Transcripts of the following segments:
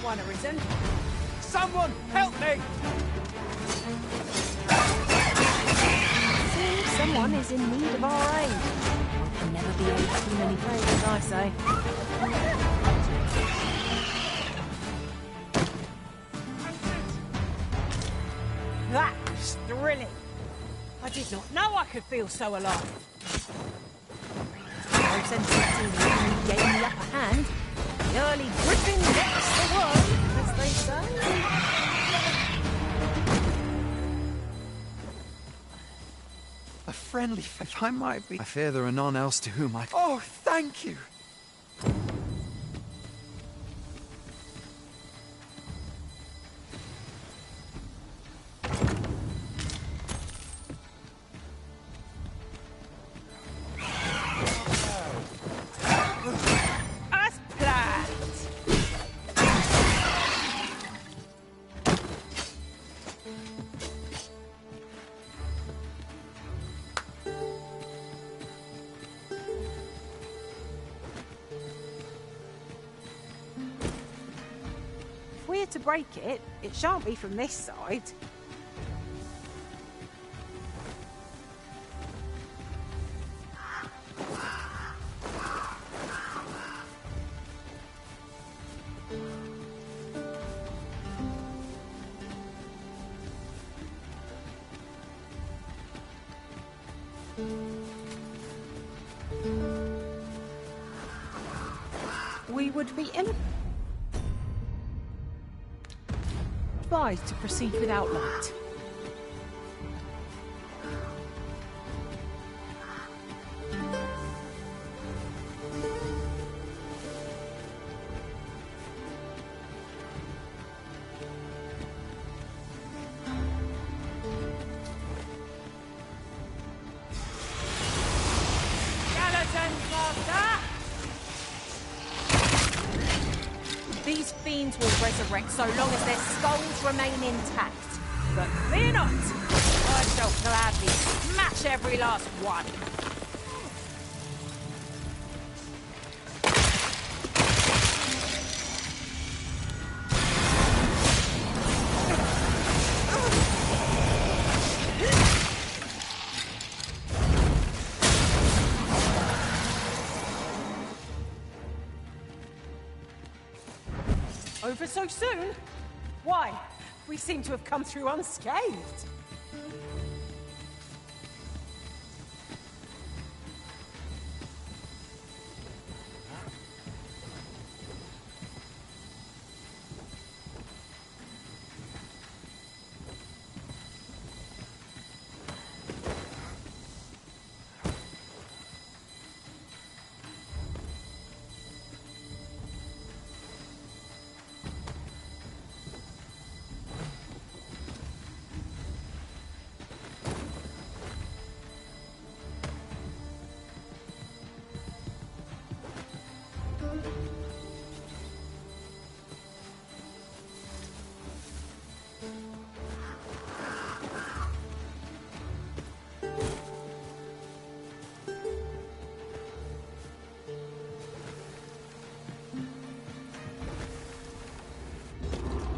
one or isn't. Someone help me! Seems someone is in need of our aid. One can never be owed too many favours, I say. That was thrilling. I did not know I could feel so alive. No sense in letting the enemy gain the upper hand. The early griffin gets the worm, as they say. A friendly faith, I might be. I fear there are none else to whom I... Oh, thank you! As planned. If we're to break it, it shan't be from this side. We would be advised to proceed without light. Skeleton master! These fiends will resurrect so long as their skulls remain intact. But fear not! I shall gladly smash every last one. Over so soon? Why? We seem to have come through unscathed.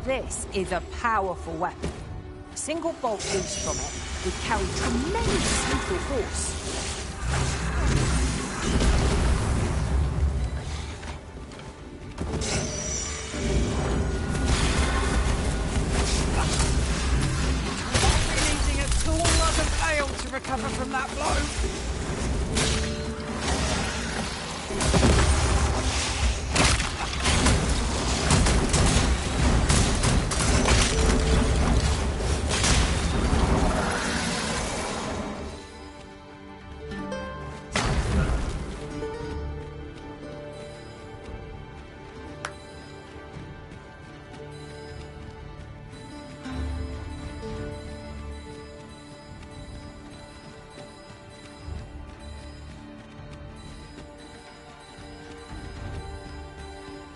This is a powerful weapon. A single bolt loose from it would carry tremendous lethal force. Needing a tall lot of ale to recover from that blow.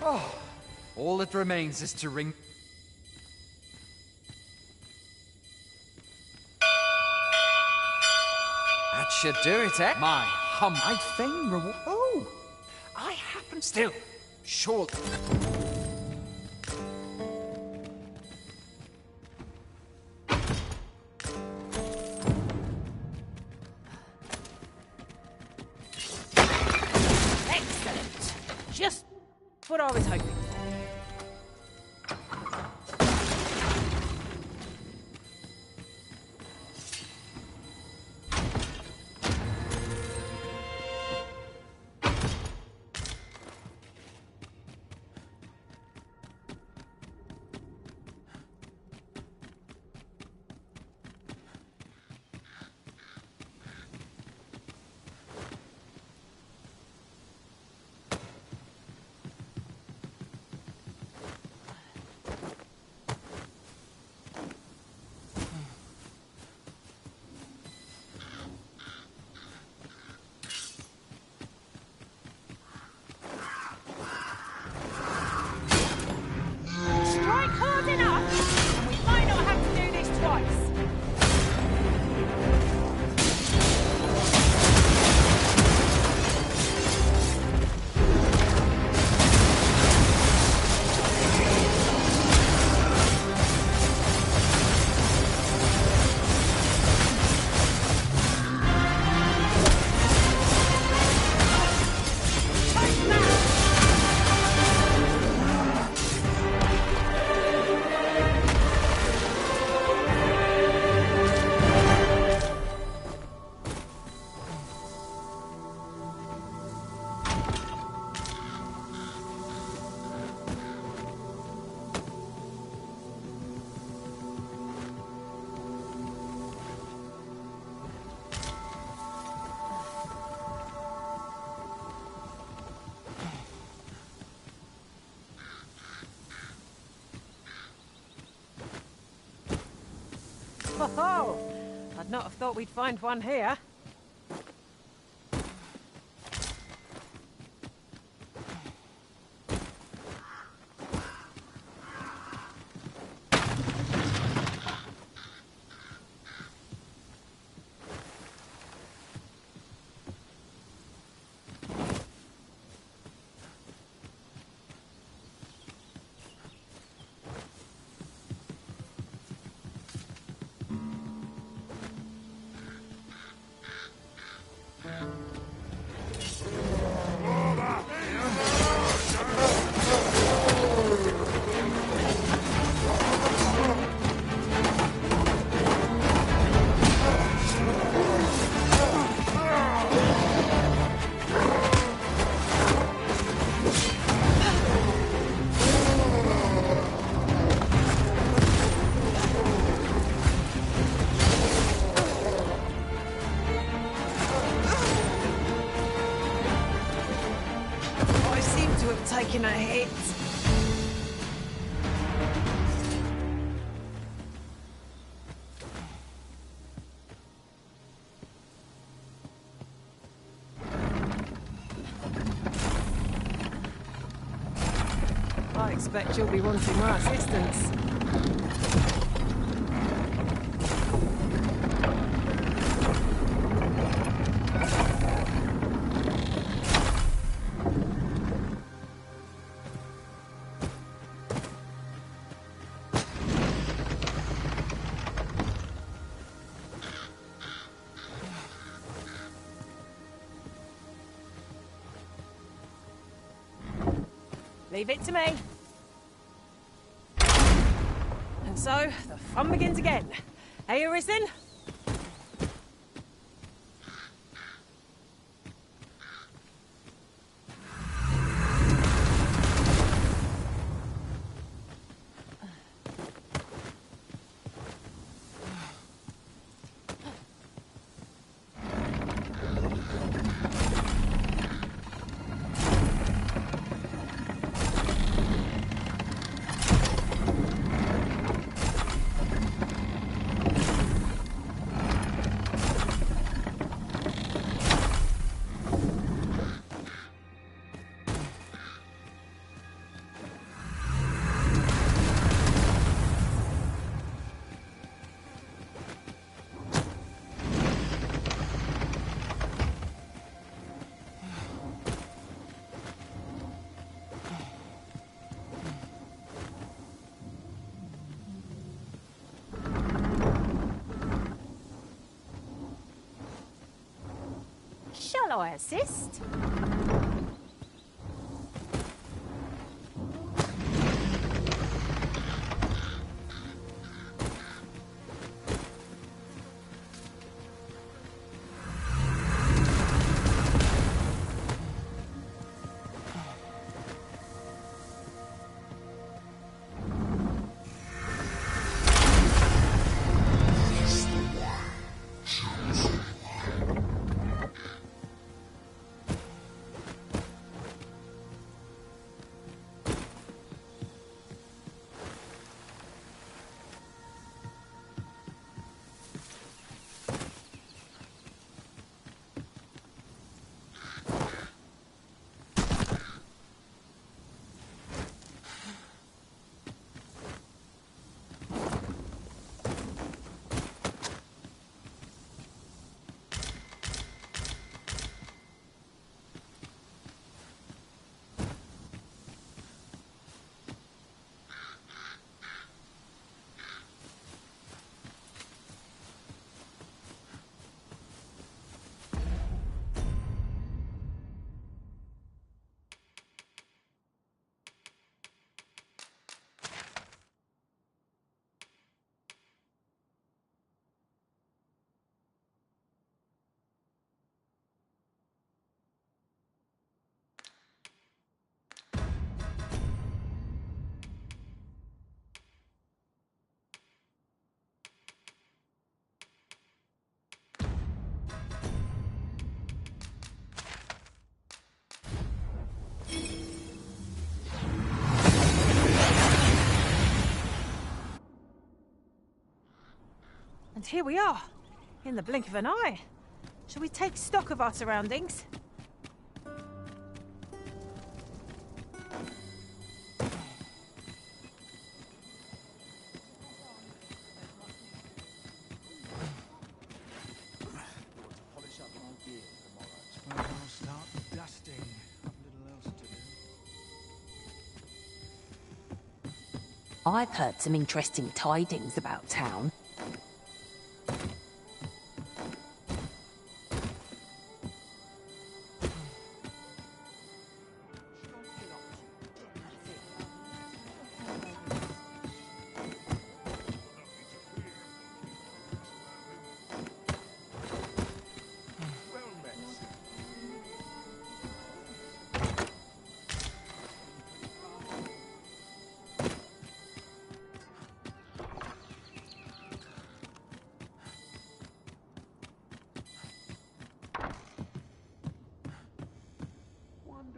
Oh, all that remains is to ring... That should do it, eh? My hum... I'd fain reward... Oh, I happen still. Surely... I was hoping. Oh, I'd not have thought we'd find one here. Taking a hit. I expect you'll be wanting my assistance. Leave it to me. And so, the fun begins again. Hey, Arisen? Shall I assist? And here we are, in the blink of an eye. Shall we take stock of our surroundings? I've heard some interesting tidings about town.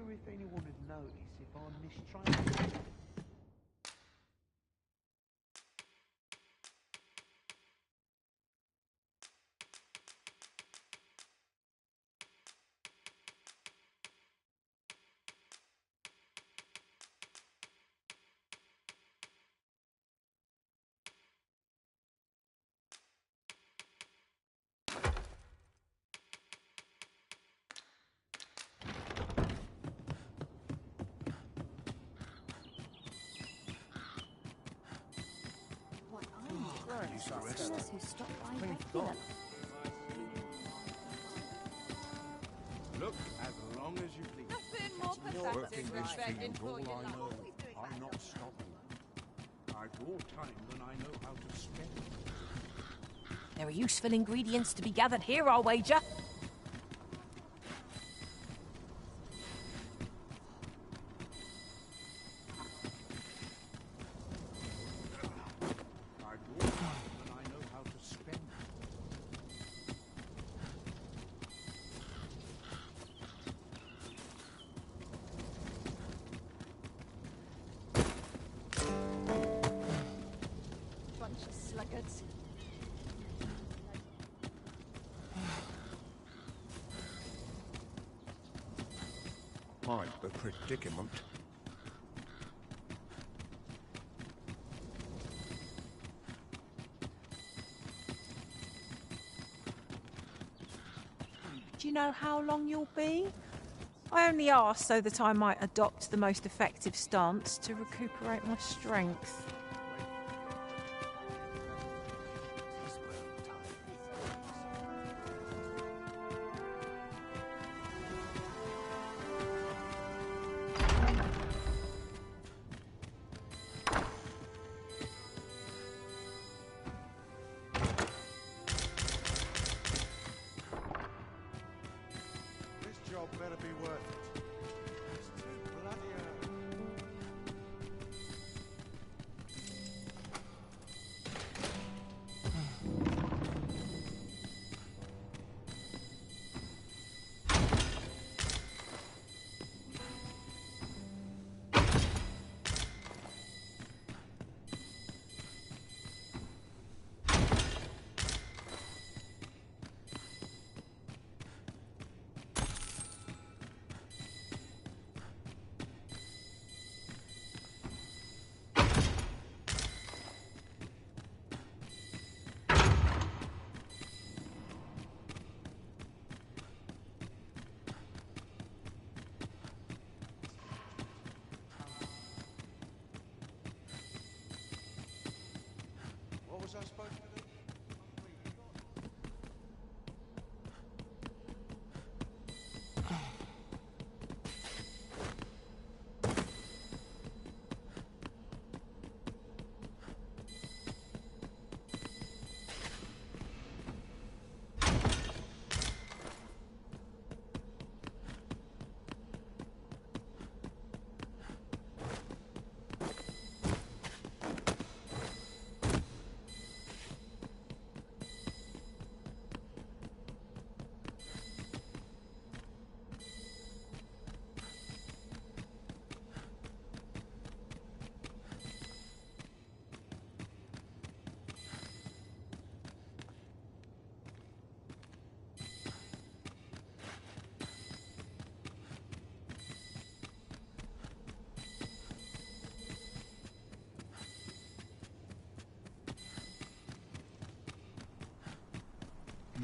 If anyone would notice if I'm mistraining. Who stopped by regular. Look, as long as you please. Nothing more Working pathetic this than begging field for all your I love. know. I'm not stopping. I've more time than I know how to spend. There are useful ingredients to be gathered here, I'll wager. I've more time than I know how to spend. Bunch of sluggards. Quite the predicament. Do you know how long you'll be? I only asked so that I might adopt the most effective stance to recuperate my strength. This job better be worth it. It's too bloody early.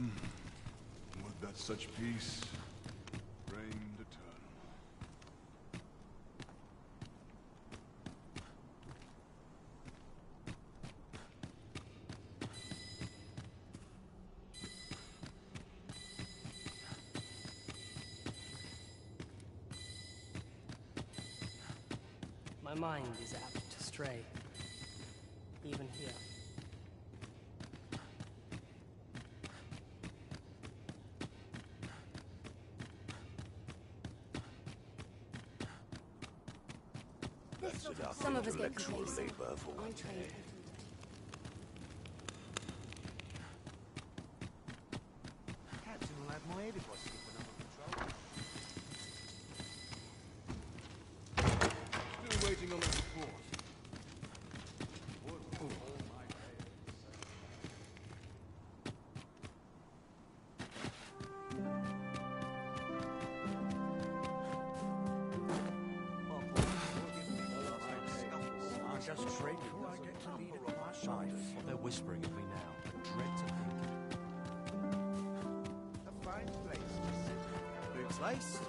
Would that such peace reigned eternal. My mind is apt to stray, even here. Some of us get complacent. I trade. Captain will have my head if I skip another patrol. Still waiting on that report. Just dread who I get to lead a quiet life. What they're whispering of me now, I dread to think. A fine place to sit. Boots laced.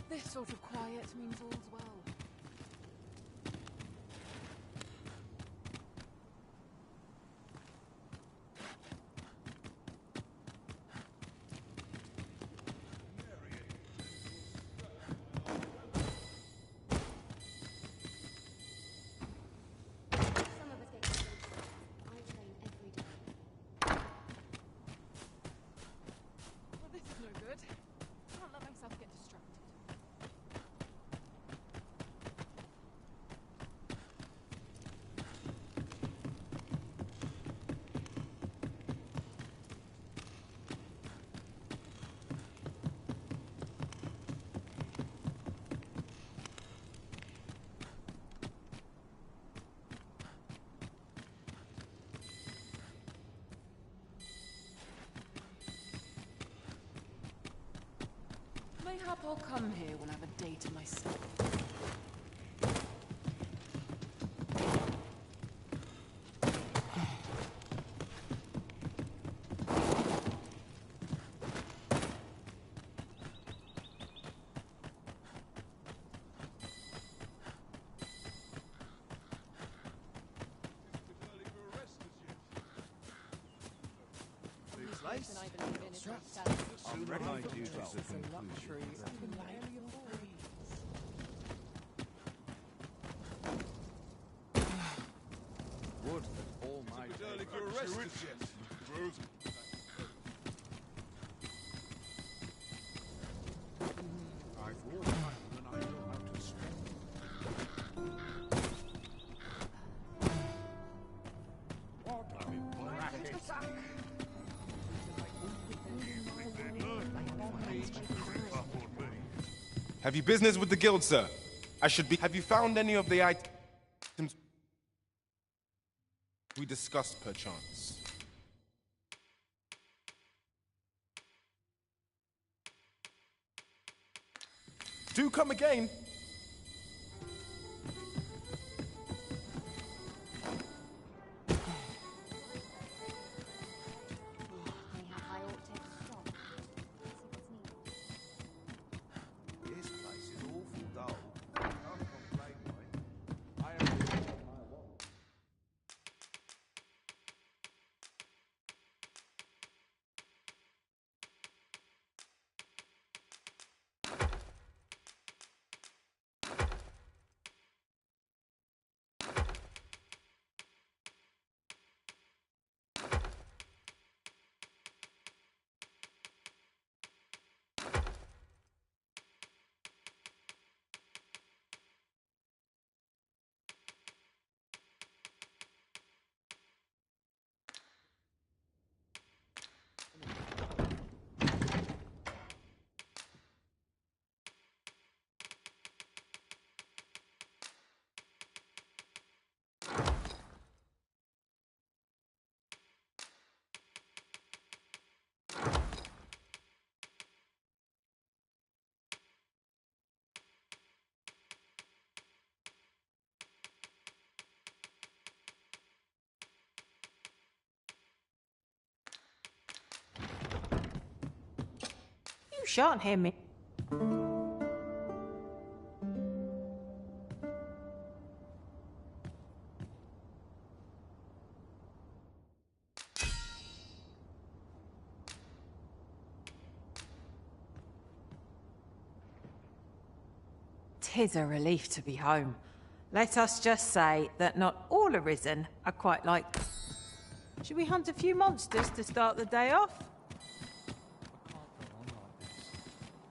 This sort of quiet means all's well. Some of us get complacent. I train every day. Well, this is no good. Can't let myself get distracted. Mayhap I'll come here when I have a day to myself. Boots laced. I believe in is not standing. I'm ready My for duties patrol. are conclusion. Would that all my It's early for a rest as yet. Suppose. I've more time than I know how to spend. What a bracket. Have you business with the guild, sir? I should be. Have you found any of the items we discussed, perchance? Do come again. Mayhap I ought to take a stop. See what's needed. This place is awful dull. Can't complain, mate. I am my wall. shan't hear me. Tis a relief to be home. Let us just say that not all Arisen are quite like... Should we hunt a few monsters to start the day off? I can't go on like this.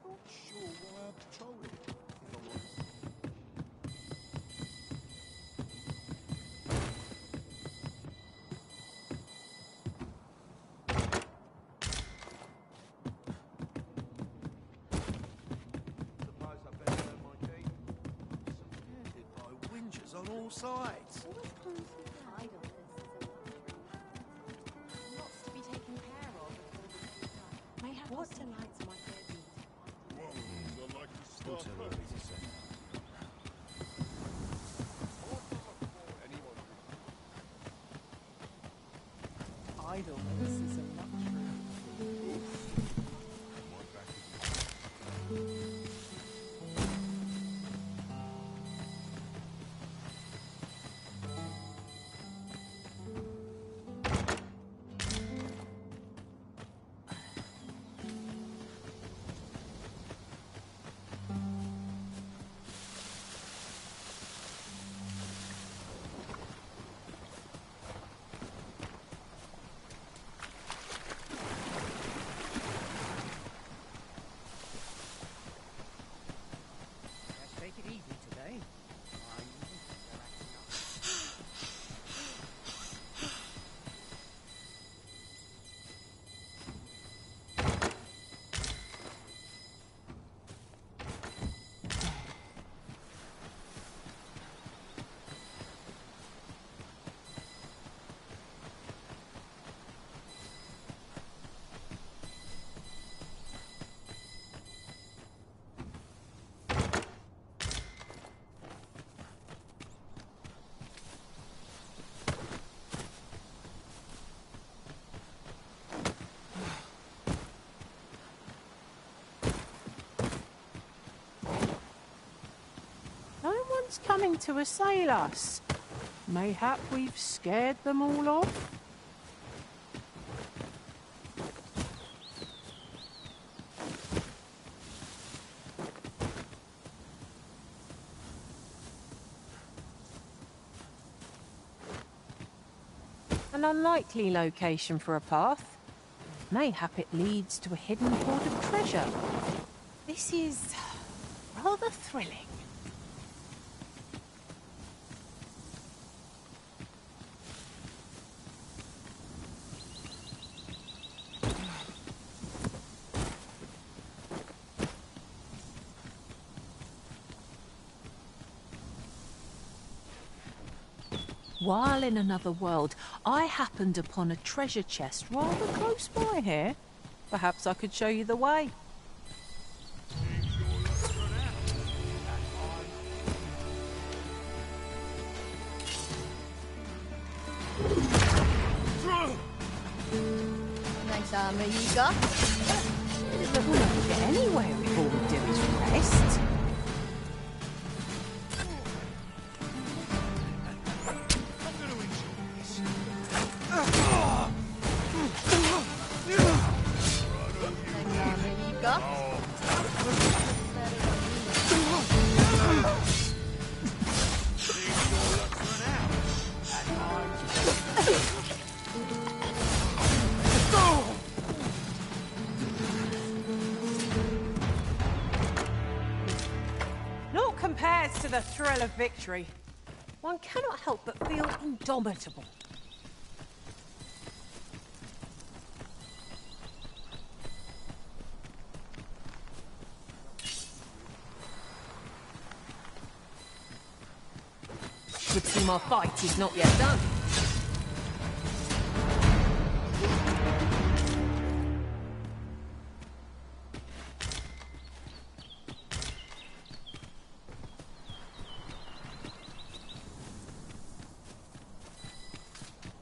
Not sure why I'm patrolling, if I'm honest. Suppose I better earn my keep. Surrounded by whingers on all sides. Lots to be taken care of. May have what delights my baby. Still too early to say. Idleness is a luxury. Take it easy today. No one's coming to assail us. Mayhap we've scared them all off? An unlikely location for a path. Mayhap it leads to a hidden hoard of treasure. This is rather thrilling. While in another world, I happened upon a treasure chest rather close by here. Perhaps I could show you the way. Nice armor you got. But we'll never get anywhere if all we do is rest. Nice armor you got. Naught compares to the thrill of victory. One cannot help but feel indomitable. Would seem our fight is not yet done.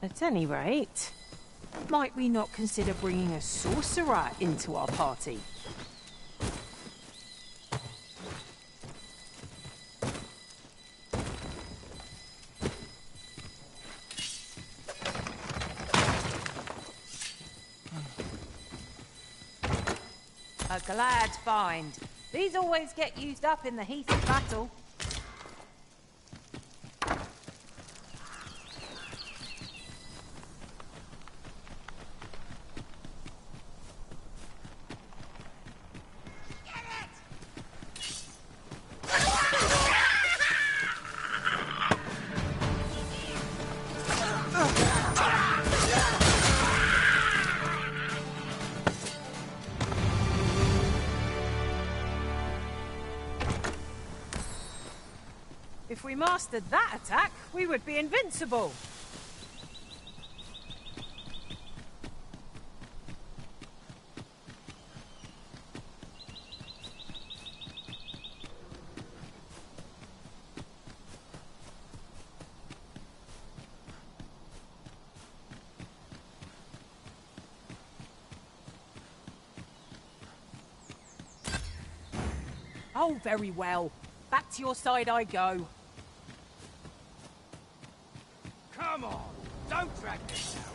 At any rate, might we not consider bringing a sorcerer into our party? A glad find. These always get used up in the heat of battle. If we mastered that attack, we would be invincible. Oh, very well. Back to your side I go. Come on, don't drag this out.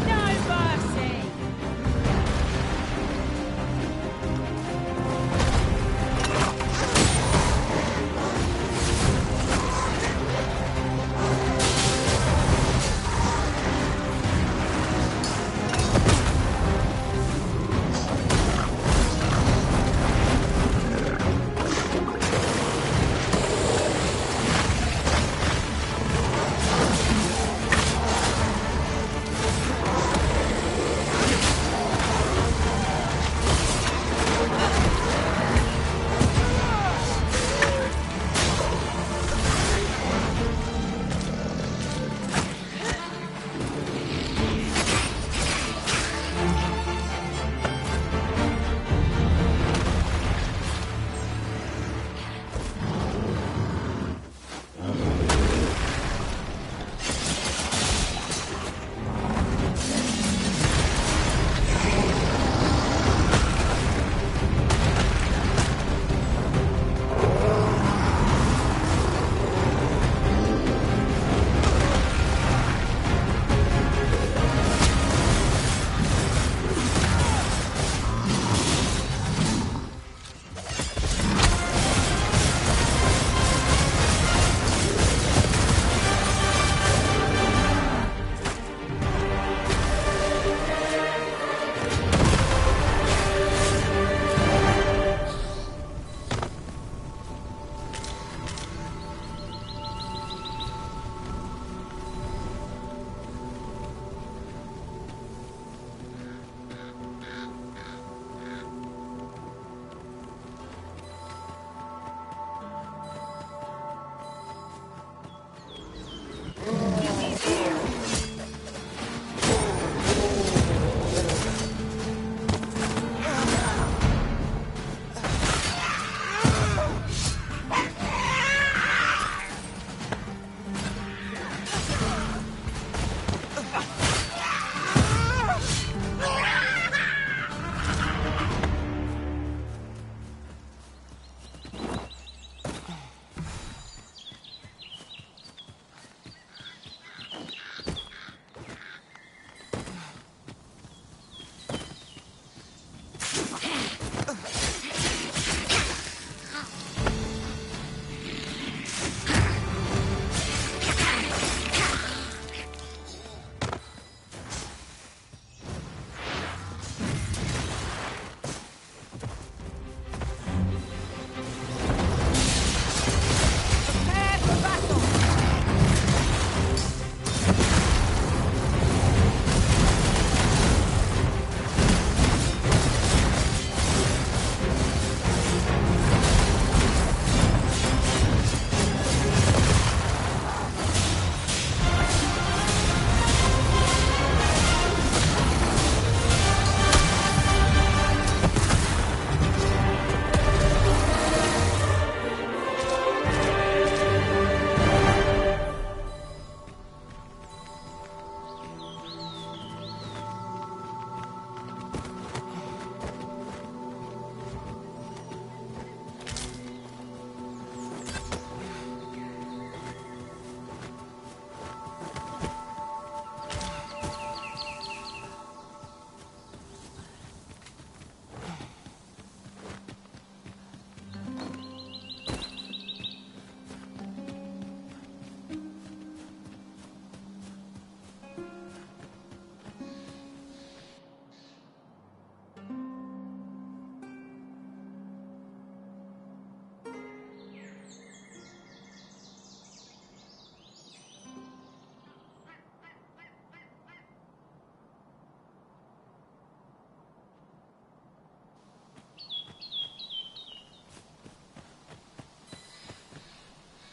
No mercy!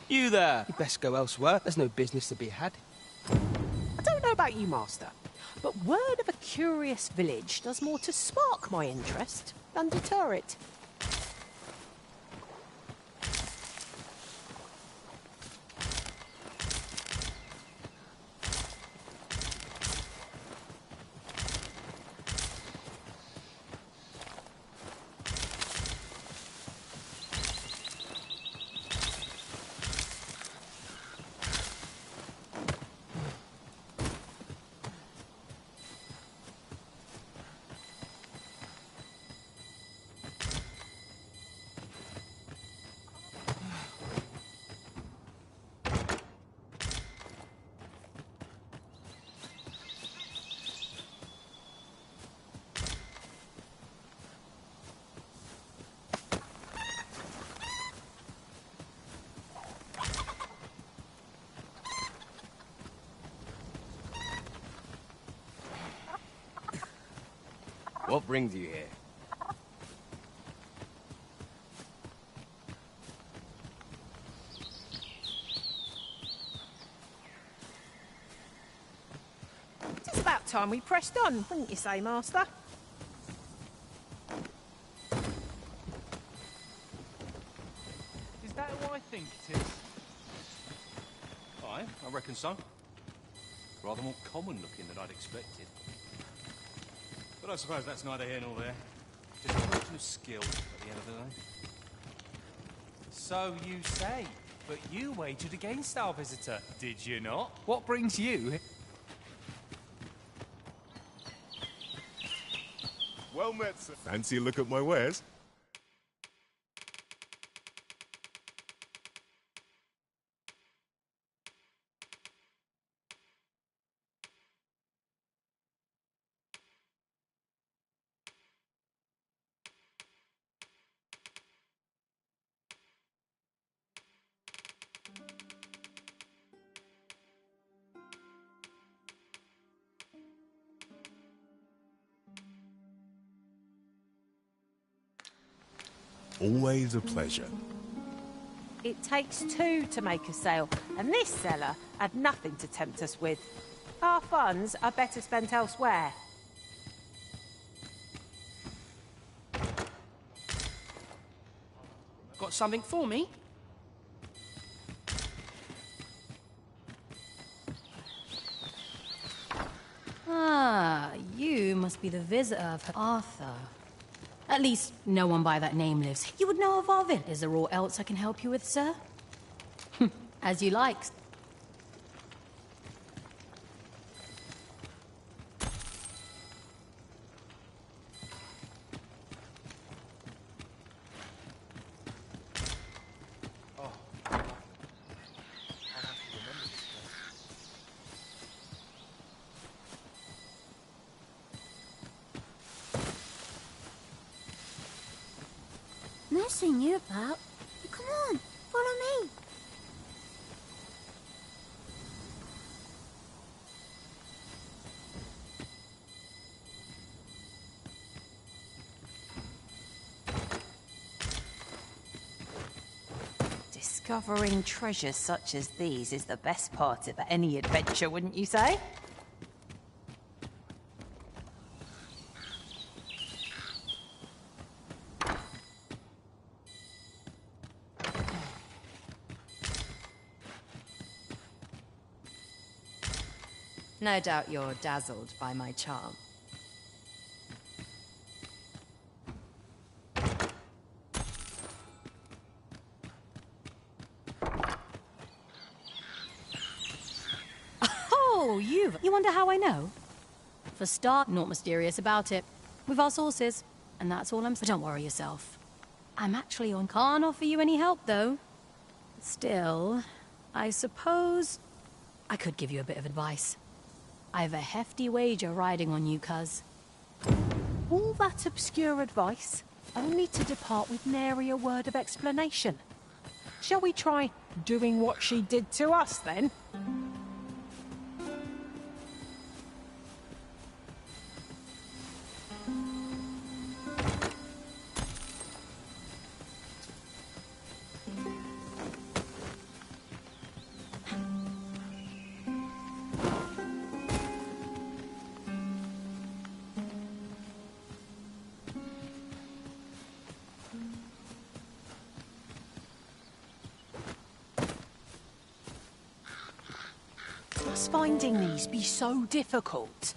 You there! You best go elsewhere. There's no business to be had. I don't know about you, Master, but word of a curious village does more to spark my interest than deter it. What brings you here? It's about time we pressed on, wouldn't you say, Master? Is that who I think it is? Aye, I reckon so. Rather more common looking than I'd expected. But I suppose that's neither here nor there. Just a question of skill at the end of the day. So you say, but you wagered against our visitor, did you not? What brings you? Well met, sir. Fancy a look at my wares? Always a pleasure. It takes two to make a sale, and this seller had nothing to tempt us with. Our funds are better spent elsewhere. Got something for me? Ah, you must be the visitor of Arthur. At least, no one by that name lives. You would know of our village. Is there aught else I can help you with, sir? As you like. Nothing you about. Come on, follow me. Discovering treasures such as these is the best part of any adventure, wouldn't you say? No doubt you're dazzled by my charm. Oh, you wonder how I know? For start, not mysterious about it. We've our sources, and that's all I'm saying. Don't worry yourself. I'm actually on. Can't offer you any help, though. Still, I suppose I could give you a bit of advice. I've a hefty wager riding on you, cuz. All that obscure advice, only to depart with nary a word of explanation. Shall we try doing what she did to us, then? must finding these be so difficult?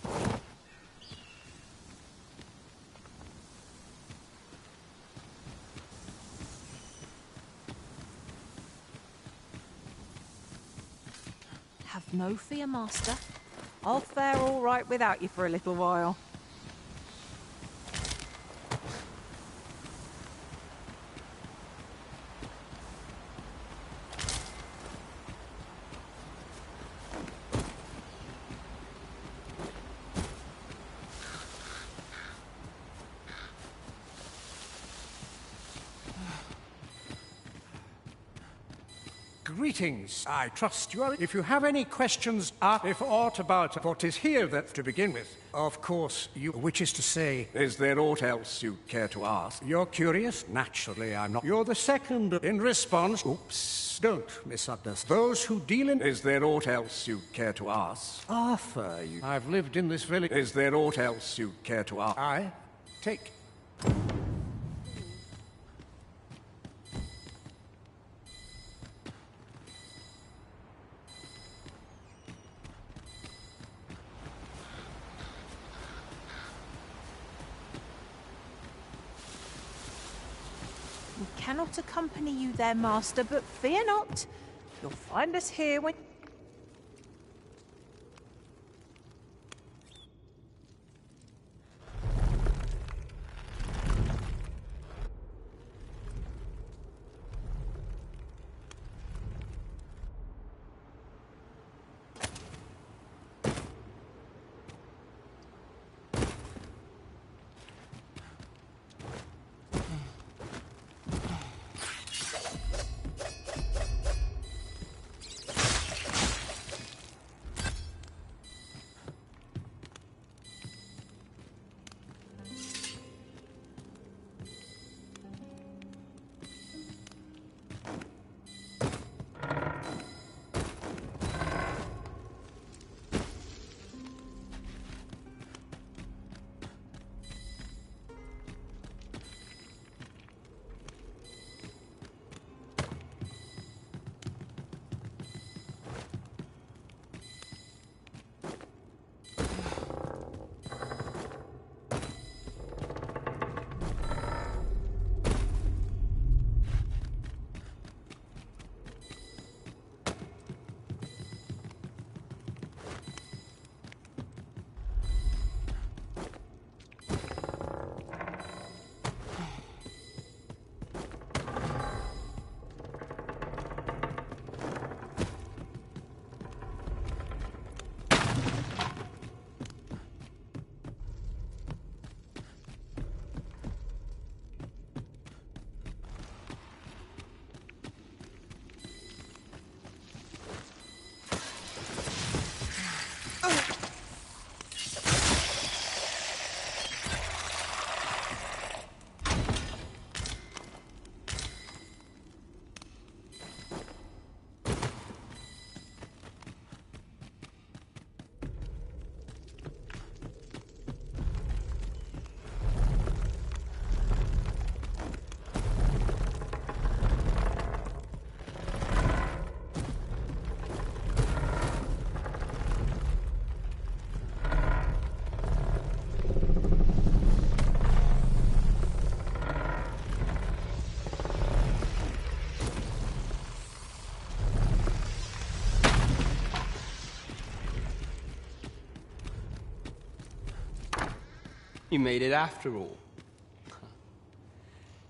Have no fear, Master. I'll fare all right without you for a little while. Greetings. I trust you are. If you have any questions, if aught about what is here that to begin with, of course, you, which is to say, is there aught else you care to ask? You're curious? Naturally, I'm not. You're the second in response. Oops. Don't misunderstand. Those who deal in... Is there aught else you care to ask? Arthur, you... I've lived in this village. Is there aught else you care to ask? I take... We cannot accompany you there, Master, but fear not. You'll find us here when... You made it after all.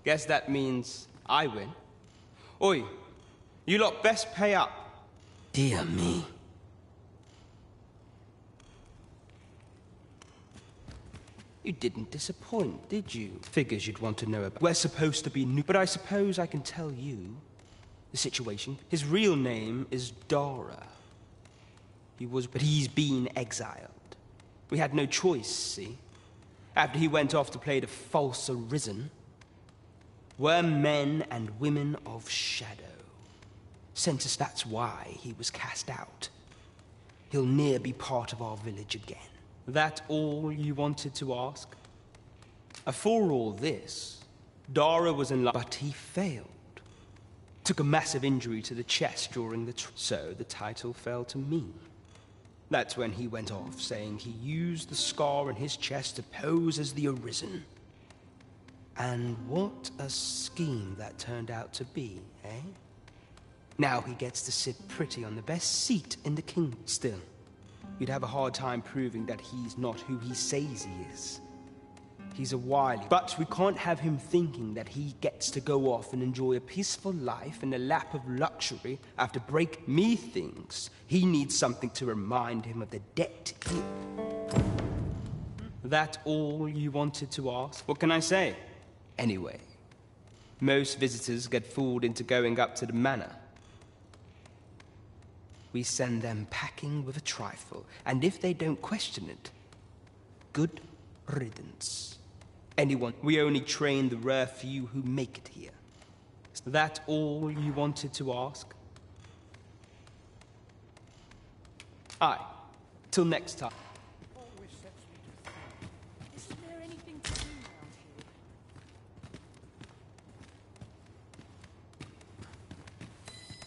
Guess that means I win. Oi, you lot best pay up. Dear me. You didn't disappoint, did you? Figures you'd want to know about. We're supposed to be new, but I suppose I can tell you the situation. His real name is Dara. But he's been exiled. We had no choice, see? After he went off to play the false arisen, we're men and women of shadow. Sent us, that's why he was cast out. He'll ne'er be part of our village again. That all you wanted to ask? For all this, Dara was in love, but he failed. Took a massive injury to the chest during the so the title fell to me. That's when he went off, saying he used the scar on his chest to pose as the Arisen. And what a scheme that turned out to be, eh? Now he gets to sit pretty on the best seat in the kingdom. Still, you'd have a hard time proving that he's not who he says he is. He's a wily, but we can't have him thinking that he gets to go off and enjoy a peaceful life in a lap of luxury after break me things. He needs something to remind him of the debt he... That all you wanted to ask? What can I say? Anyway, most visitors get fooled into going up to the manor. We send them packing with a trifle, and if they don't question it, good riddance. We only train the rare few who make it here. Is that all you wanted to ask? Aye. Till next time. Isn't there anything to do around here?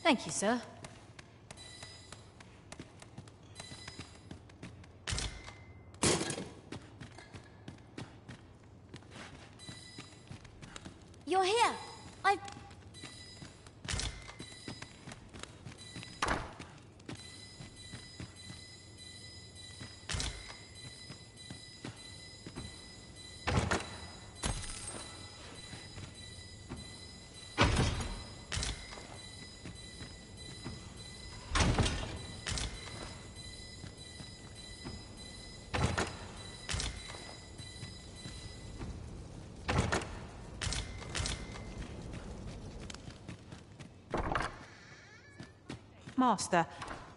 Thank you, sir. You're here. Master,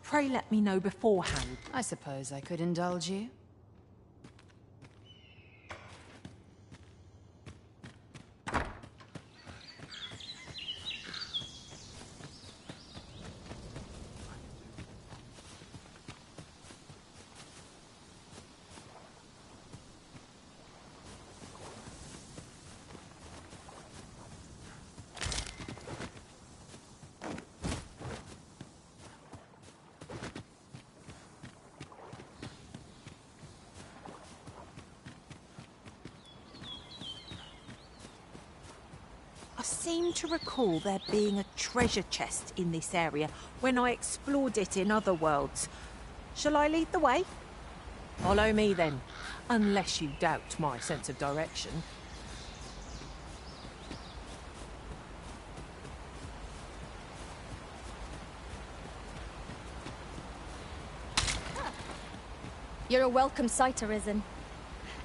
pray let me know beforehand. I suppose I could indulge you. I seem to recall there being a treasure chest in this area when I explored it in other worlds. Shall I lead the way? Follow me then, unless you doubt my sense of direction. You're a welcome sight, Arisen.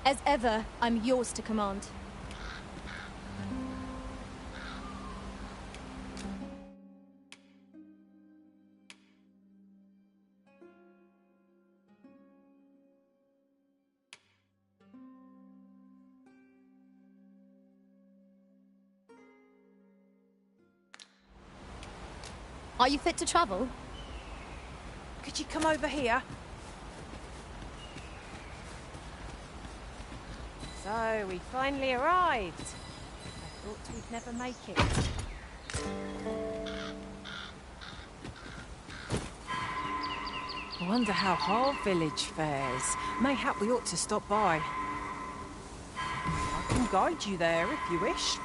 As ever, I'm yours to command. Are you fit to travel? Could you come over here? So, we finally arrived. I thought we'd never make it. I wonder how Harv Village fares. Mayhap we ought to stop by. I can guide you there if you wish.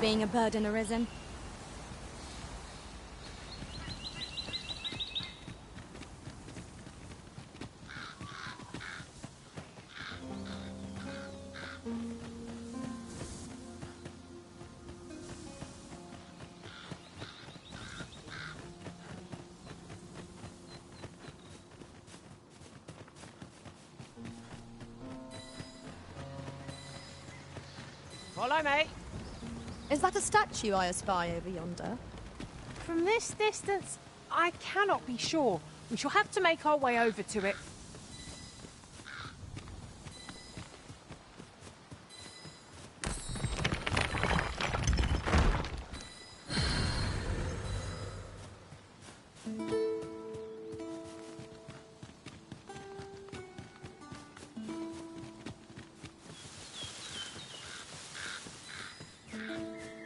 Being a burden, Arisen. Follow me. Is that a statue I espy over yonder? From this distance, I cannot be sure. We shall have to make our way over to it.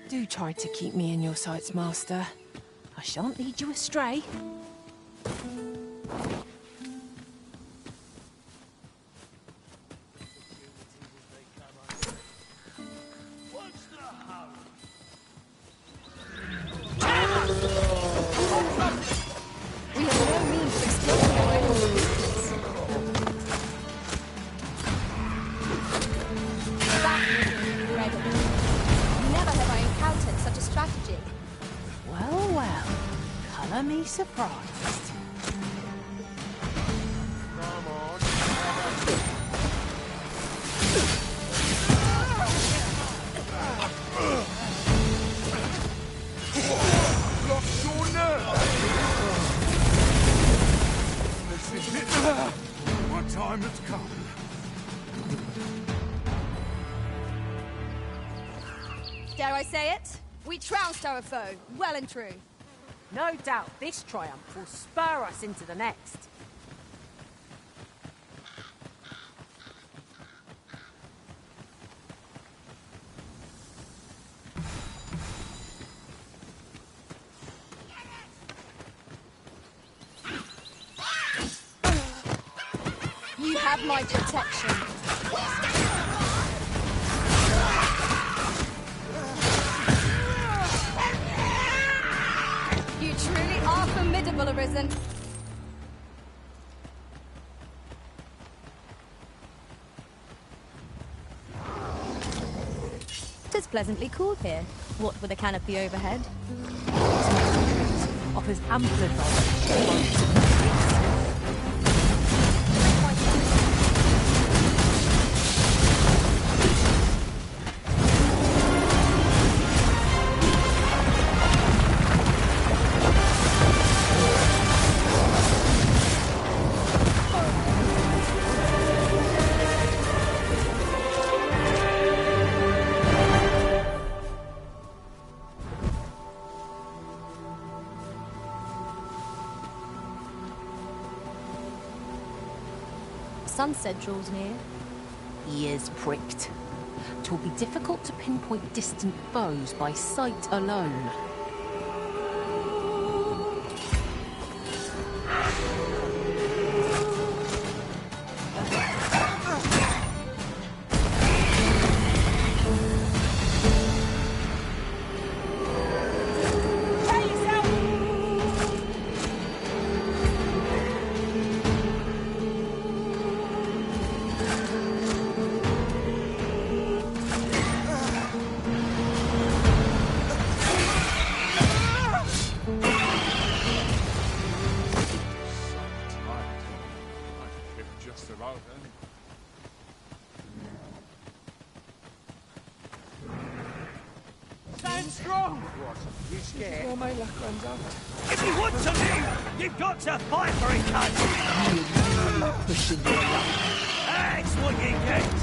Do try to keep me in your sights, Master. I shan't lead you astray. We have no means of exploring our own weakness. That was incredible. Never have I encountered such a strategy. Well, well. Colour me surprised. Lost your nerve! This is it. My time has come. Dare I say it? We trounced our foe, well and true. No doubt this triumph will spur us into the next. You have my protection. You truly are formidable, Arisen. It's pleasantly cool here. What with a canopy overhead? Offers ample advantage. Sunset draws near. Ears pricked. 'Twill be difficult to pinpoint distant foes by sight alone. Just about then. Stand strong! You scared? Before my luck runs out. If you want to live, you've got to fight for it, cunt! Pushing your luck. That's what you get!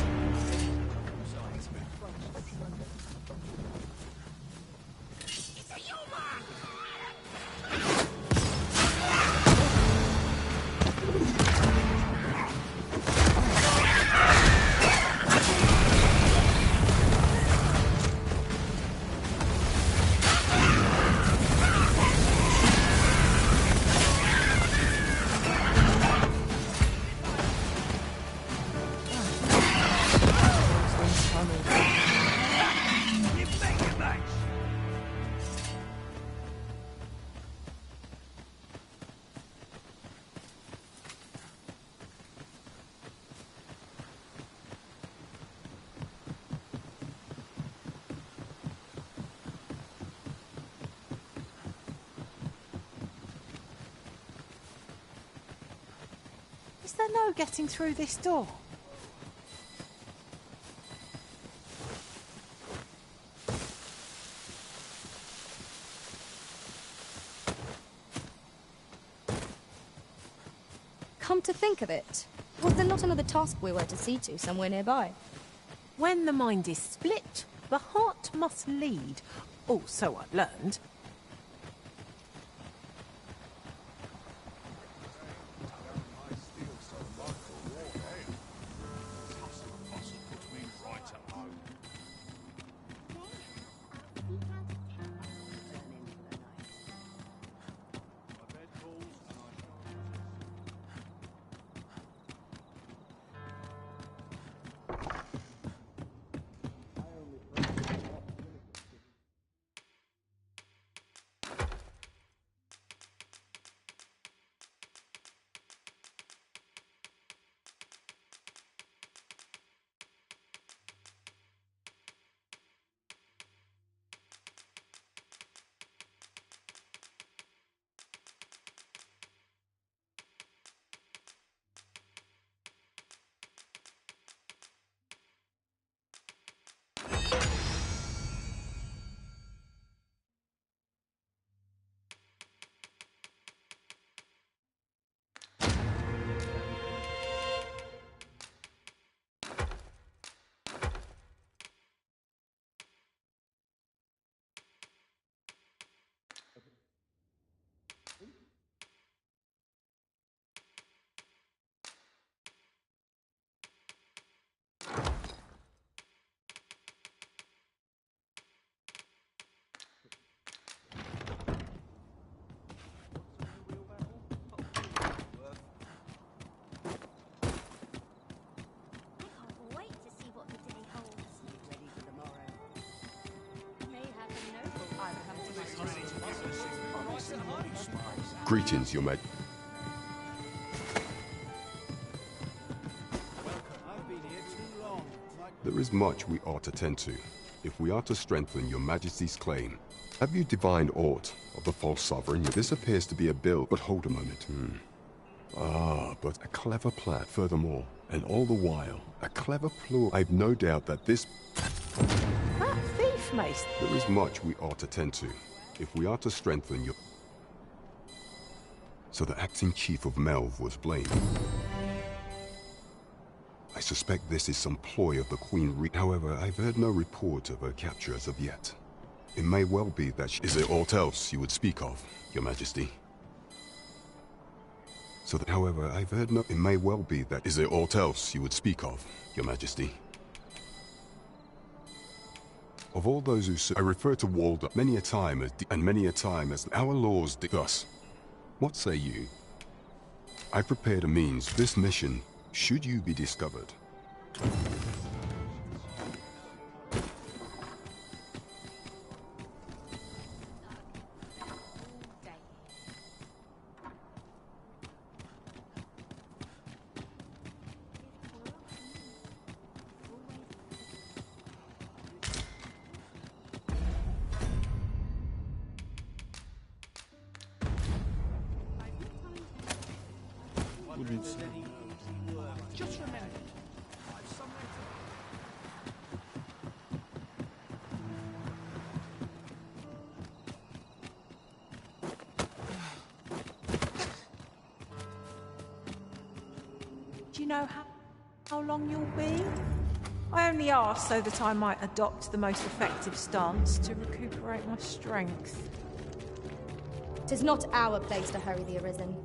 Is there no getting through this door? Come to think of it, was there not another task we were to see to somewhere nearby? When the mind is split, the heart must lead. Oh, so I've learned. We Greetings, Your Majesty. There is much we ought to tend to, if we are to strengthen Your Majesty's claim. Have you divined aught of the false sovereign? This appears to be a bill, but hold a moment. But a clever plan, furthermore, and all the while, a clever ploy. I've no doubt that this... That thief, Mace. There is much we ought to tend to, if we are to strengthen your... So the acting chief of Melv was blamed. I suspect this is some ploy of the Queen. However, I've heard no report of her capture as of yet. It may well be that she... Is there aught else you would speak of, Your Majesty? So that, however, I've heard no... It may well be that... Is there aught else you would speak of, Your Majesty? Of all those who... I refer to Walder many a time as... And many a time as our laws... Thus, what say you? I prepared a means. This mission... Should you be discovered? Just remember. Do you know how long you'll be? I only asked so that I might adopt the most effective stance to recuperate my strength. 'Tis not our place to hurry the Arisen.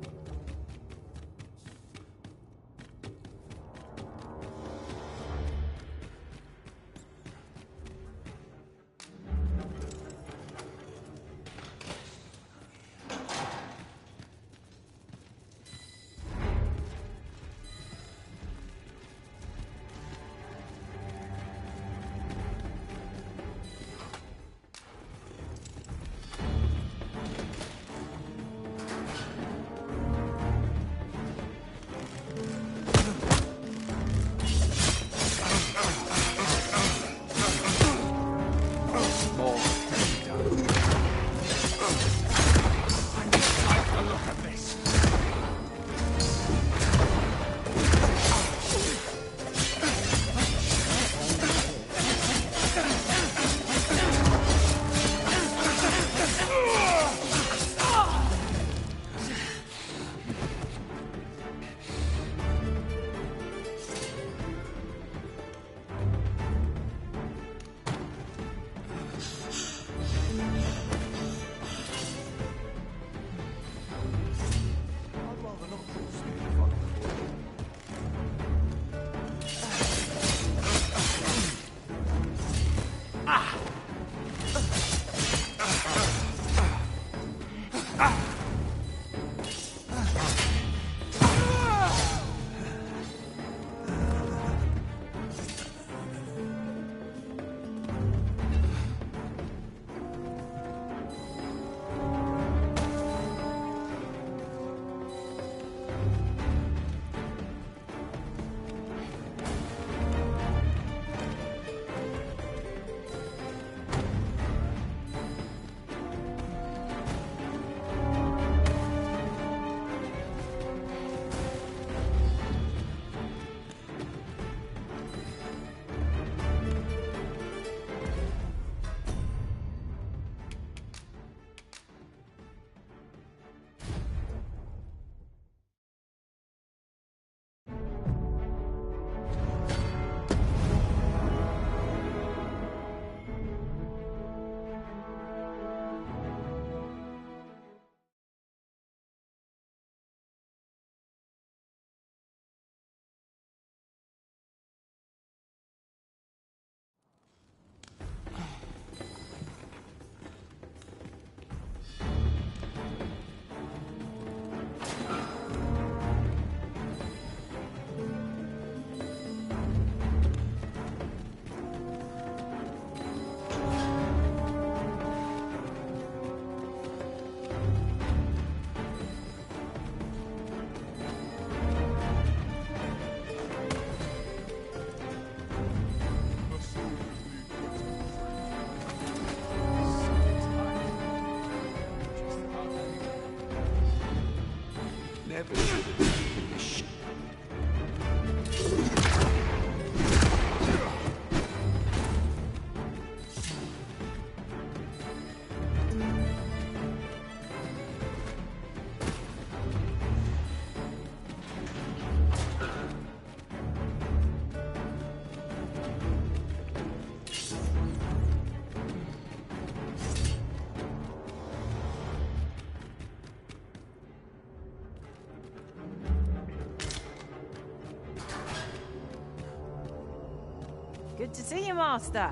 Good to see you, Master.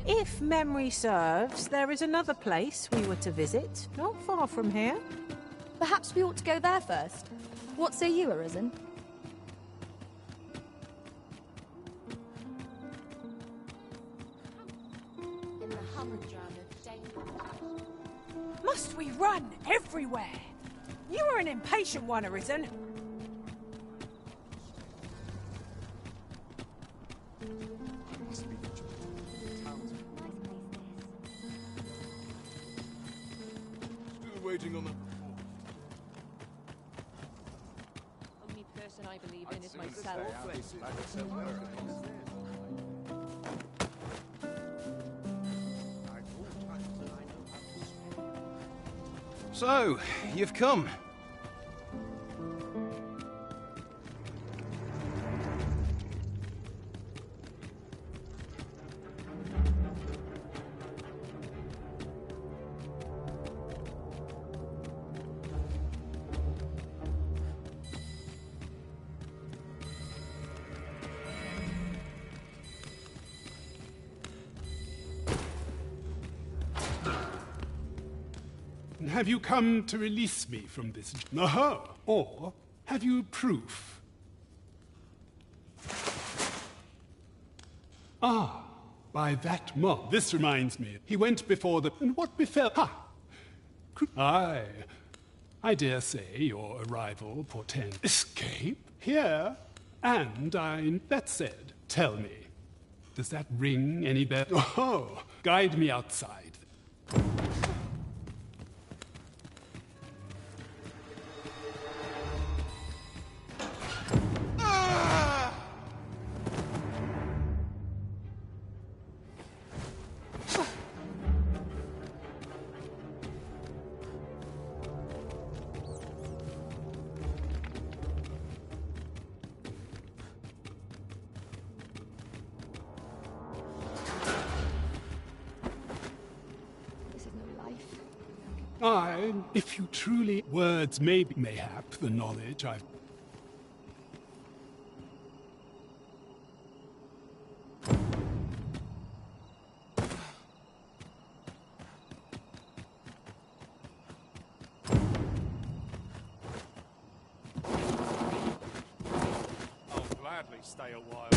If memory serves, there is another place we were to visit, not far from here. Perhaps we ought to go there first. What say you, Arisen? In the humdrum of danger. Must we run everywhere? You are an impatient one, Arisen. Still waiting on the... Only person I believe in is myself. So, you've come. Have you come to release me from this? Aha! Or have you proof? Ah, by that mob. This reminds me. He went before the... And what befell? Ha! Aye. I dare say your arrival portends... Escape? Here? And that said, tell me, does that ring any bell? Oh, guide me outside. Aye, if you truly... Words may be, mayhap, the knowledge I've... I'll gladly stay a while.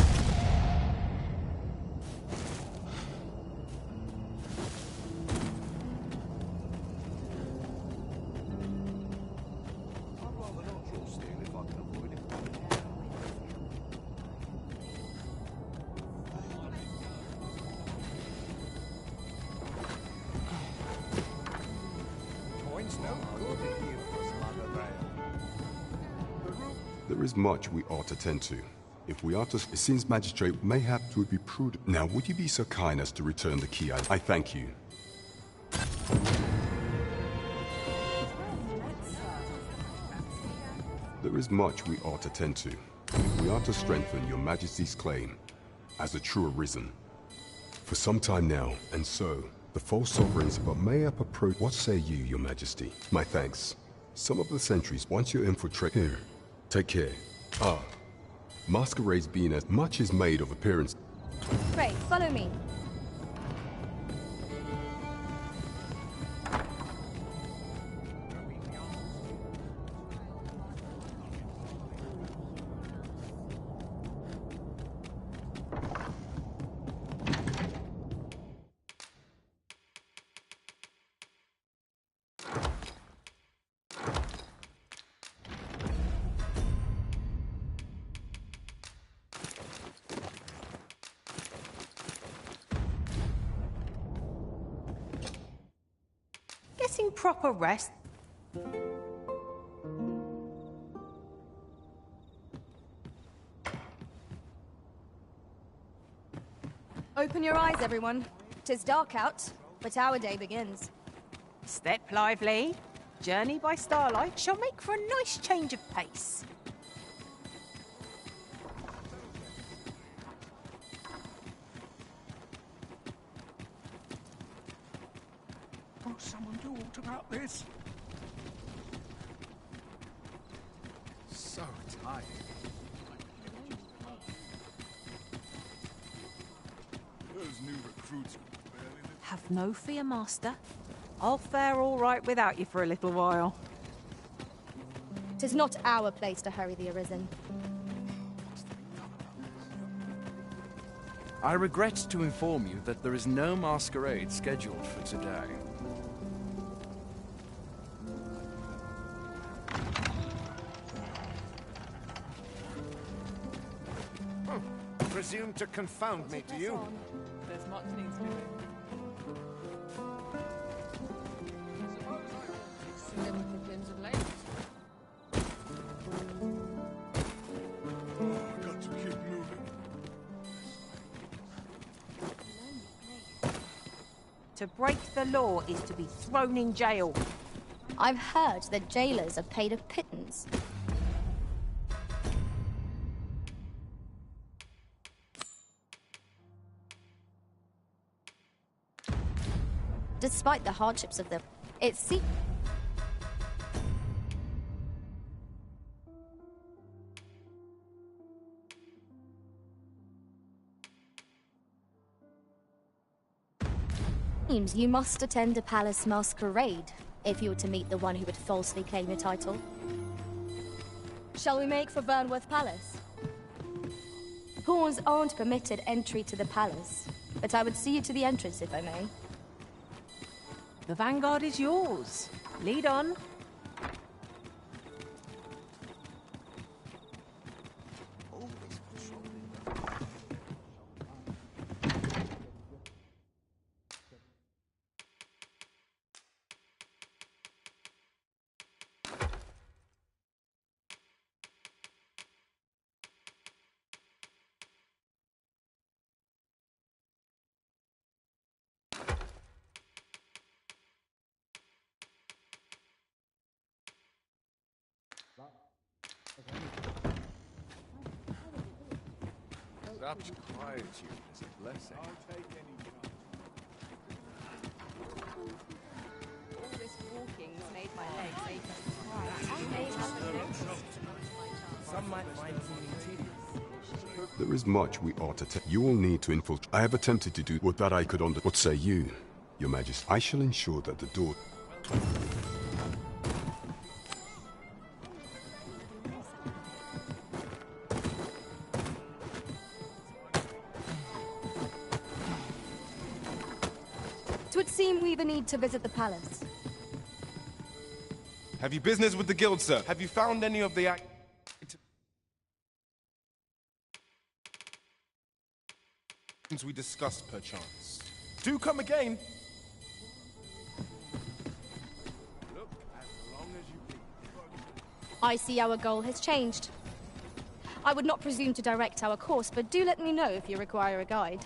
There is much we ought to tend to. If we are to... It seems Magistrate mayhap it would be prudent. Now, would you be so kind as to return the key? I thank you. There is much we ought to tend to. If we are to strengthen your Majesty's claim as a true Arisen. For some time now, and so, the false sovereigns but mayhap approach... What say you, your Majesty? My thanks. Some of the sentries, once you infiltrate... Here. Take care. Ah, masquerades being as much is made of appearance. Pray, follow me. Getting proper rest. Open your eyes, everyone. 'Tis dark out, but our day begins. Step lively. Journey by starlight shall make for a nice change of pace. Will someone do aught about this? Those new recruits Have no fear, Master. I'll fare all right without you for a little while. 'Tis not our place to hurry the Arisen. I regret to inform you that there is no masquerade scheduled for today. Presume to confound me, do you? There's much needs to be done. got to keep moving. To break the law is to be thrown in jail. I've heard that jailers are paid a pittance. Despite the hardships of it seems you must attend a palace masquerade if you were to meet the one who would falsely claim your title. Shall we make for Vernworth Palace? Pawns aren't permitted entry to the palace, but I would see you to the entrance if I may. The vanguard is yours. Lead on. Such quietude is a blessing. All this walking's made my legs ache. Some might find it There is much we ought to take. You will need to infiltrate. I have attempted to do what that I could under. What say you, Your Majesty? I shall ensure that the door. Twould seem we've a need to visit the palace. Have you business with the guild, sir? Have you found any of the we discussed, perchance? Do come again. Look, as long as you please. I see our goal has changed. I would not presume to direct our course, but do let me know if you require a guide.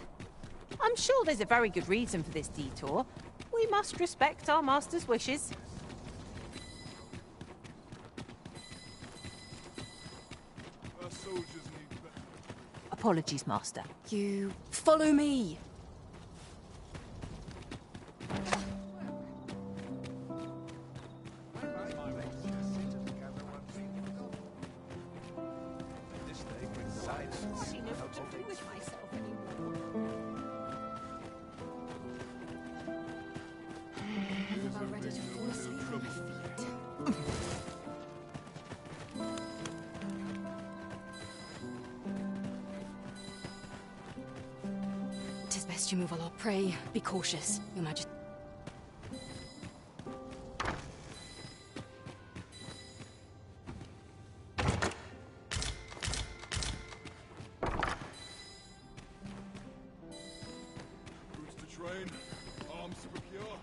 I'm sure there's a very good reason for this detour. We must respect our master's wishes. Our soldiers need better. Apologies, Master. You follow me. Tis best you move along. Pray, be cautious, Your Majesty. Boots to train, arms to procure.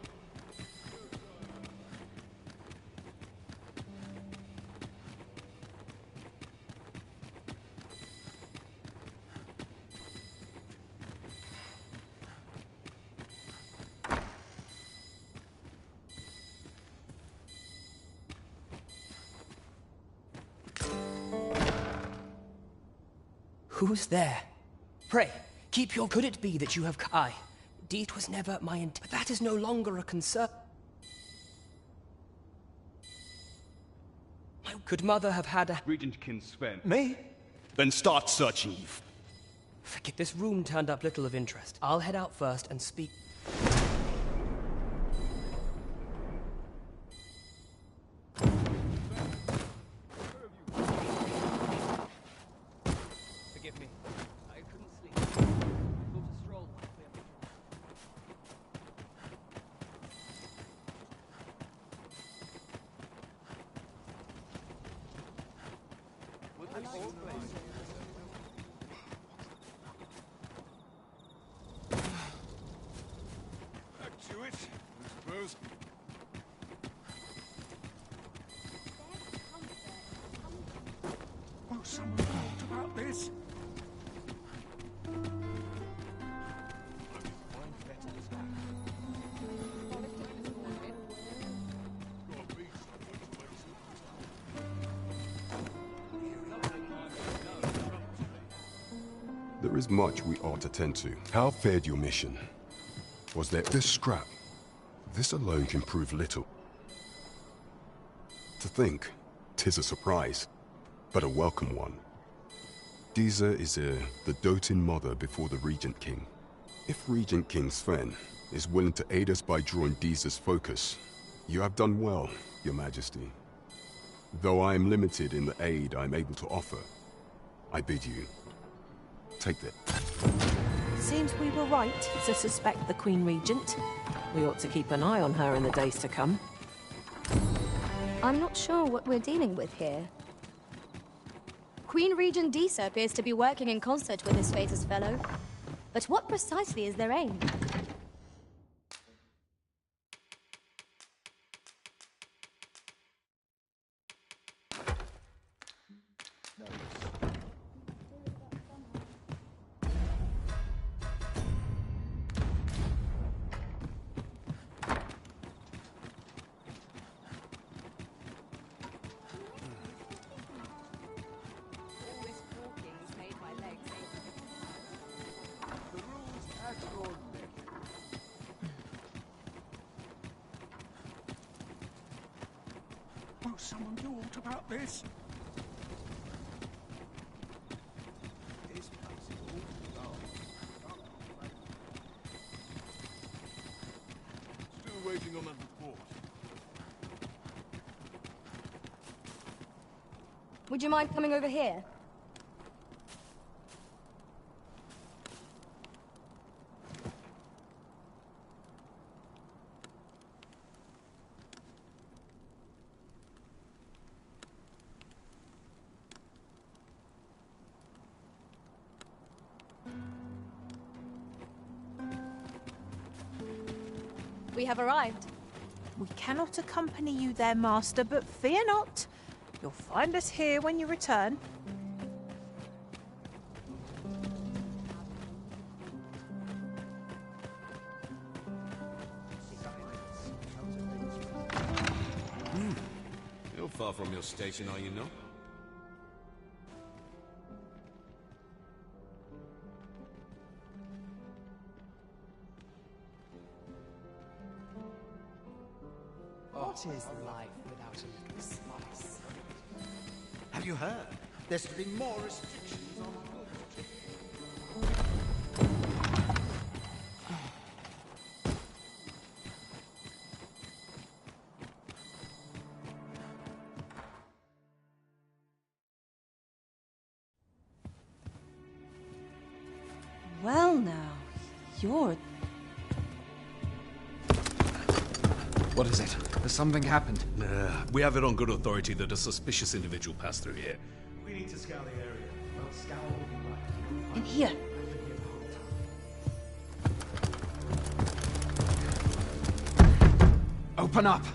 Who's there? Pray, keep your... Could it be that you have... Aye, indeed, 'twas never my intent. But that is no longer a concern. My Could Mother have had a... Regent King Sven. Me? Then start searching. Forget this room turned up little of interest. I'll head out first and speak... Forgive me. I couldn't sleep. I thought a stroll might be a... Back to it, I suppose. Oh, someone thought about this. There is much we ought to tend to. How fared your mission? Was there this scrap? This alone can prove little. To think, 'tis a surprise, but a welcome one. Disa is the doting mother before the Regent King. If Regent King Sven is willing to aid us by drawing Disa's focus, you have done well, Your Majesty. Though I am limited in the aid I am able to offer, I bid you, take that. Seems we were right to suspect the Queen Regent. We ought to keep an eye on her in the days to come. I'm not sure what we're dealing with here. Queen Regent Disa appears to be working in concert with his fated fellow. But what precisely is their aim? Will someone do aught about this? Still waiting on that report. Would you mind coming over here? We have arrived. We cannot accompany you there, Master, but fear not. You'll find us here when you return. You're far from your station, are you not? What is life without a little spice? Have you heard? There's to be more restrictions on Well now, you're... What is it? Has something happened? We have it on good authority that a suspicious individual passed through here. We need to scour the area. Well, scour will be right. In here. Open up!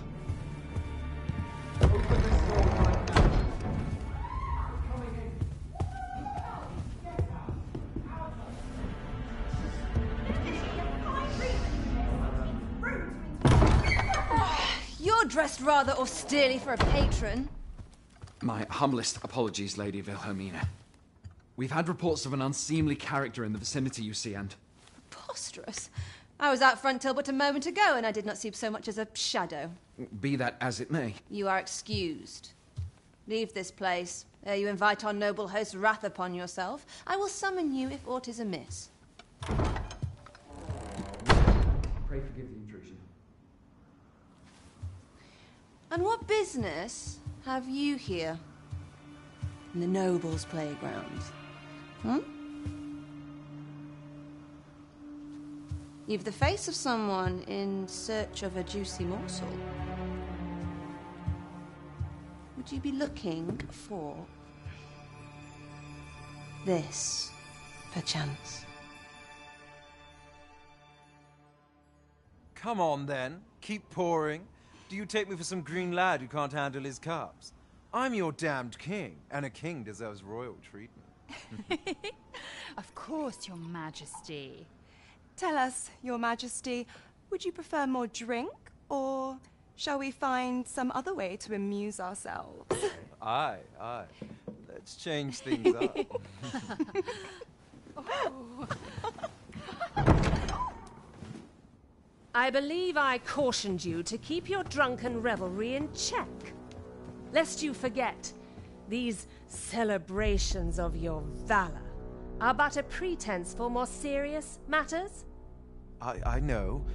You're dressed rather austerely for a patron. My humblest apologies, Lady Wilhelmina. We've had reports of an unseemly character in the vicinity, you see, and... Preposterous. I was out front till but a moment ago, and I did not see so much as a shadow. Be that as it may. You are excused. Leave this place, ere you invite our noble host's wrath upon yourself. I will summon you if aught is amiss. Pray forgive the intrusion. And what business have you here? In the nobles' playgrounds? Hmm? You've the face of someone in search of a juicy morsel. Would you be looking for this, perchance? Come on, then. Keep pouring. Do you take me for some green lad who can't handle his cups? I'm your damned king, and a king deserves royal treatment. Of course, Your Majesty. Tell us, Your Majesty, would you prefer more drink, or shall we find some other way to amuse ourselves? Aye. Let's change things up. I believe I cautioned you to keep your drunken revelry in check. Lest you forget, these celebrations of your valor are but a pretense for more serious matters. I know.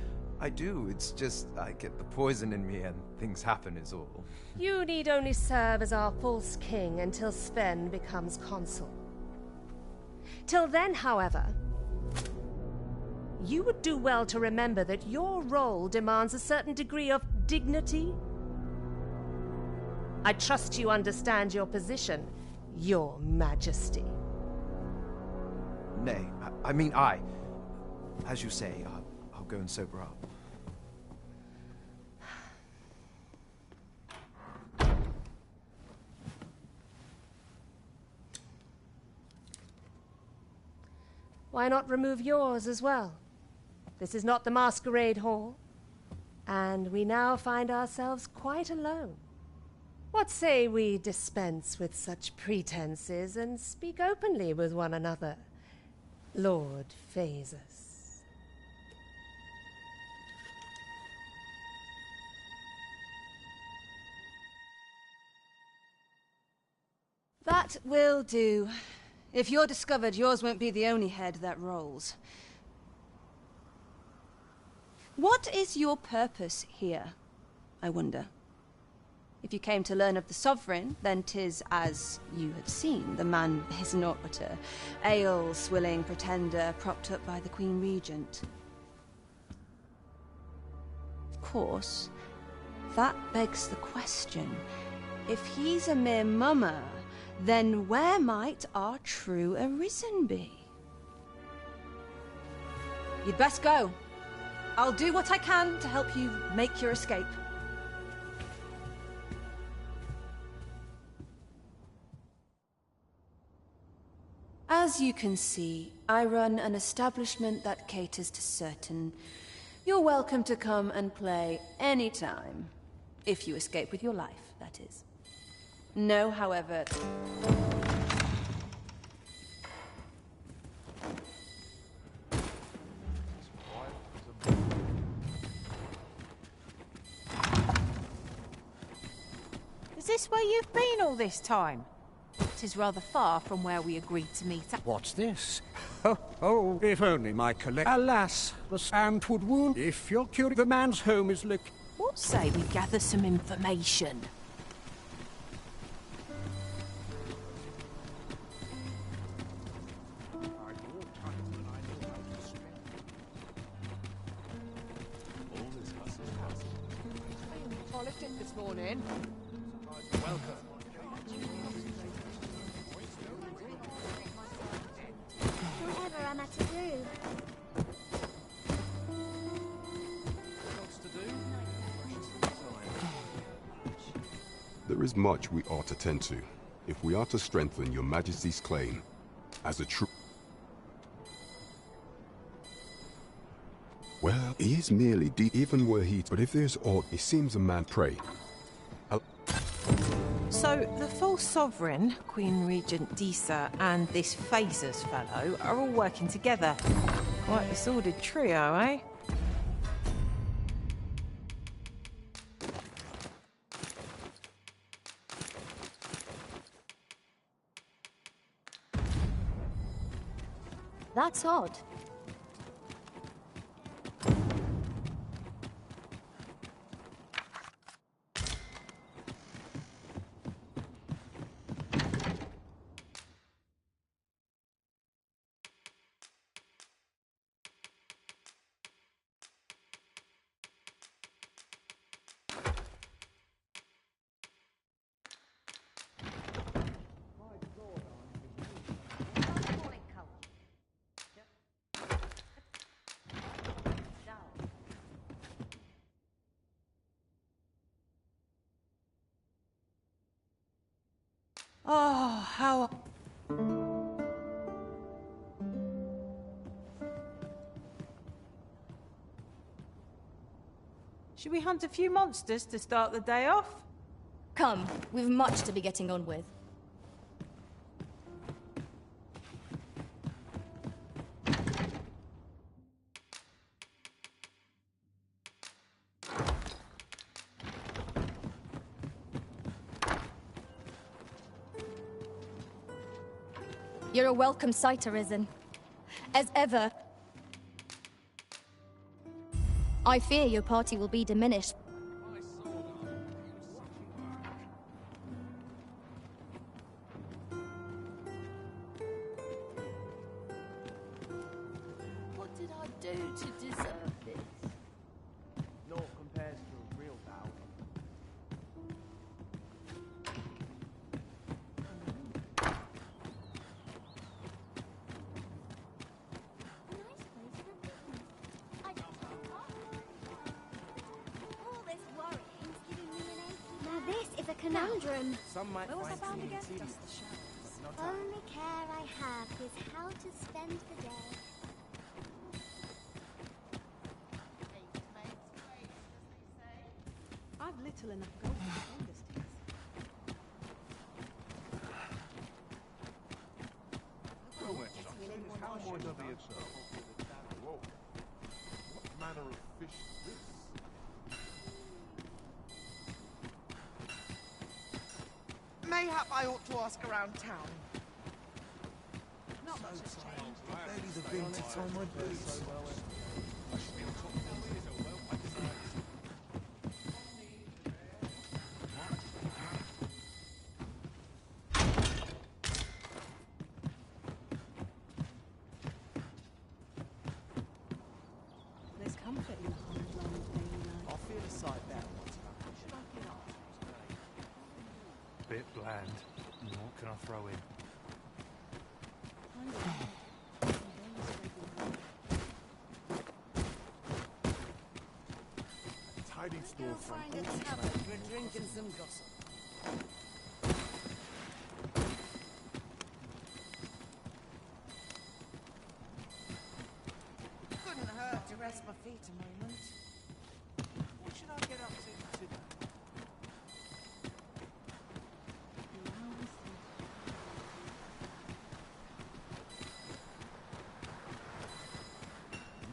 I do. It's just I get the poison in me and things happen is all. You need only serve as our false king until Sven becomes consul. Till then, however, you would do well to remember that your role demands a certain degree of dignity. I trust you understand your position, Your Majesty. Nay, I mean I. As you say, I'll go and sober up. Why not remove yours as well? This is not the masquerade hall, and we now find ourselves quite alone. What say we dispense with such pretenses and speak openly with one another, Lord Phasus? That will do. If you're discovered, yours won't be the only head that rolls. What is your purpose here, I wonder? If you came to learn of the Sovereign, then 'tis as you have seen. The man is naught but a ale-swilling pretender propped up by the Queen Regent. Of course, that begs the question. If he's a mere mummer, then where might our true Arisen be? You'd best go. I'll do what I can to help you make your escape. As you can see, I run an establishment that caters to certain. You're welcome to come and play anytime. If you escape with your life, that is. Know, however... Is this where you've been all this time? It is rather far from where we agreed to meet up. What's this? Oh, if only my collect... Alas, the sand would wound. If you're curious, the man's home is look... What say we gather some information? Toileting this morning. Welcome. Whatever am I to do? There is much we ought to tend to, if we are to strengthen your Majesty's claim as a true... Well, he is merely even were he... But if there's aught, he seems a man prey. So, the false sovereign, Queen Regent Disa, and this Phasus fellow are all working together. Quite a sordid trio, eh? That's odd. Oh, how... Should we hunt a few monsters to start the day off? Come, we've much to be getting on with. You're a welcome sight, Arisen. As ever, I fear your party will be diminished. What did I do to deserve this? No compares to a real vow. Now this is a conundrum. Some might Where was I find bound community again? tedious, but not Only care I have is how to spend the day. I've little enough gold to spend this days. How more does he itself? Whoa. What manner of fish is this? Mayhap I ought to ask around town. Not so tired. Barely the vintage on my boots. There's comfort in the hard line of daily life. I'll feel a sight better once I'm Should I get up? Bit bland. What can I throw in? Tidy store from Find a tavern for a drink and some gossip. Couldn't hurt to rest my feet a moment. What should I get up to today?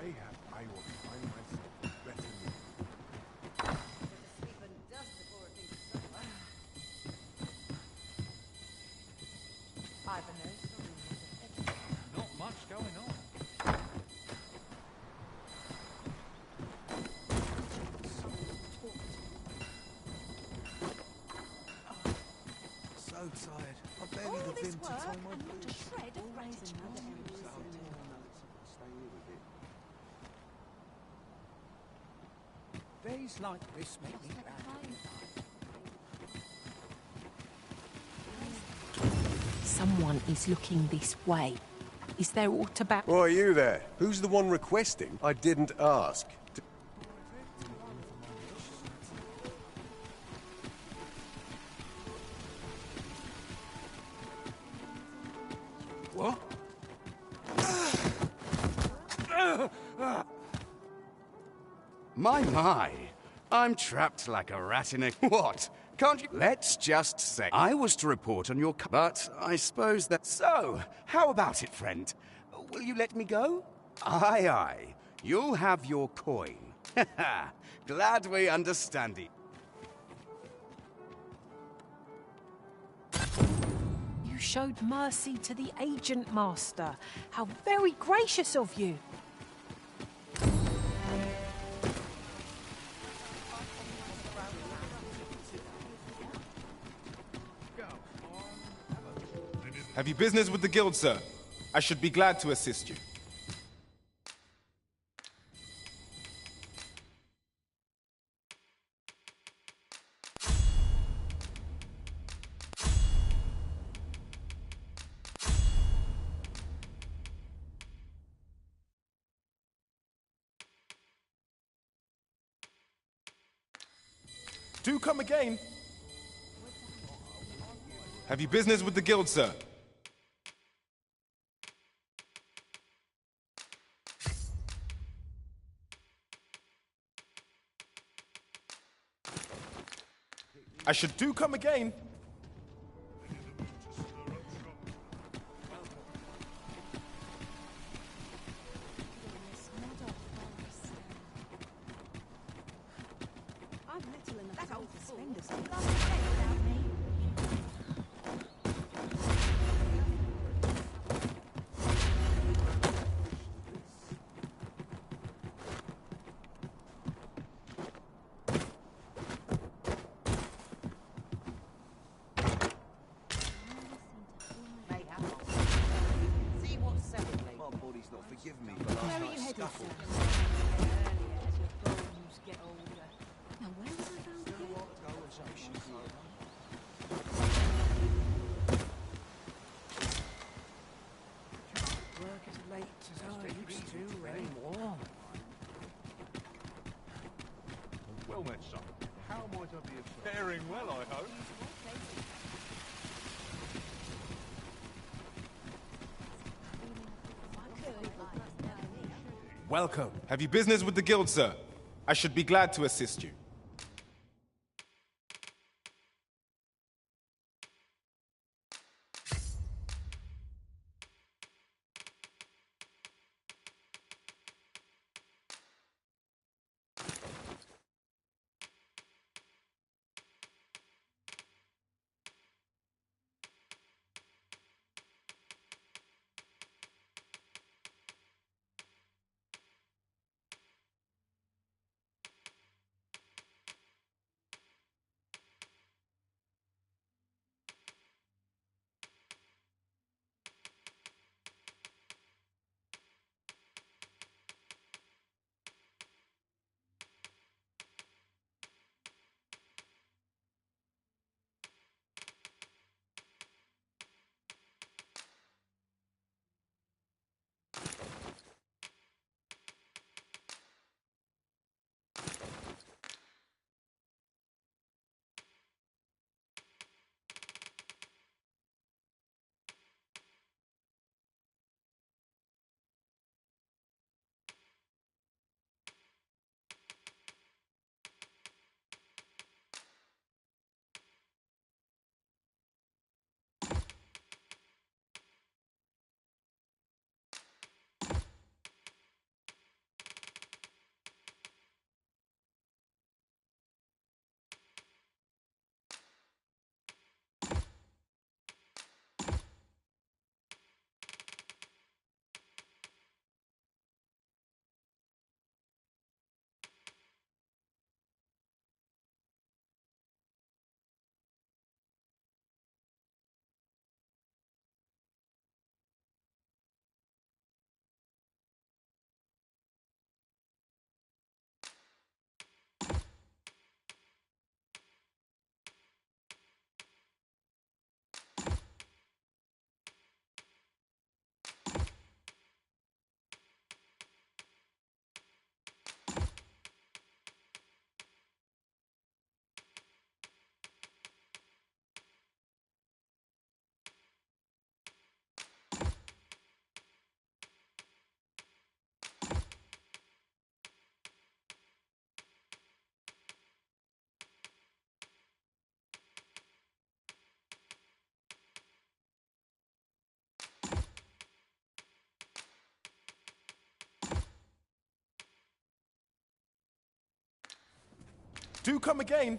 mayhap I will find myself better known. Sleep and dust before it thinks supper. I've a nose for rumors of Not much going on. So tired. I barely all the this vim to work tie my and not a boots. shred of gratitude. Days like this make me glad. Someone is looking this way. Is there aught about... Oh, are you there? Who's the one requesting? I didn't ask. What? My. I'm trapped like a rat in a... What? Can't you... Let's just say I was to report on your... But I suppose that... So, how about it, friend? Will you let me go? Aye. You'll have your coin. Glad we understand it. You You showed mercy to the agent master. How very gracious of you. Have you business with the guild, sir? I should be glad to assist you. Do come again. Have you business with the guild, sir? I should do come again. Forgive me for last night's scuffle. Now, where was I found again? Work as late as I used to anymore. Well met, son. How might I be faring well, I hope? Welcome. Have you business with the guild, sir? I should be glad to assist you. Do come again.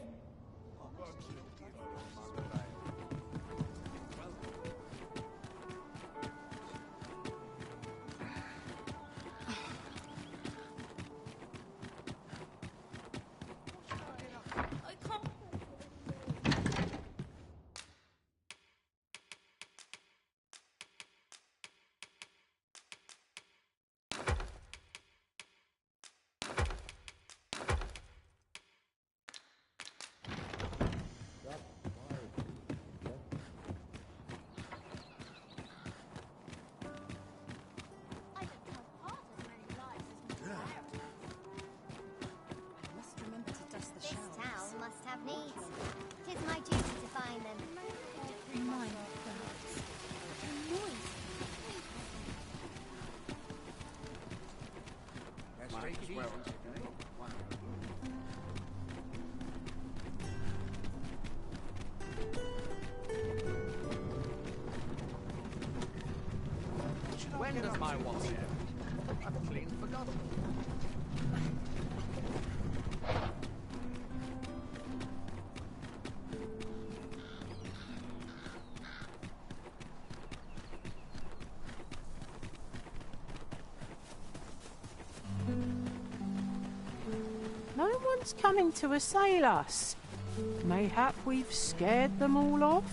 When does my watch end? I've clean forgotten. No one's coming to assail us. Mayhap we've scared them all off?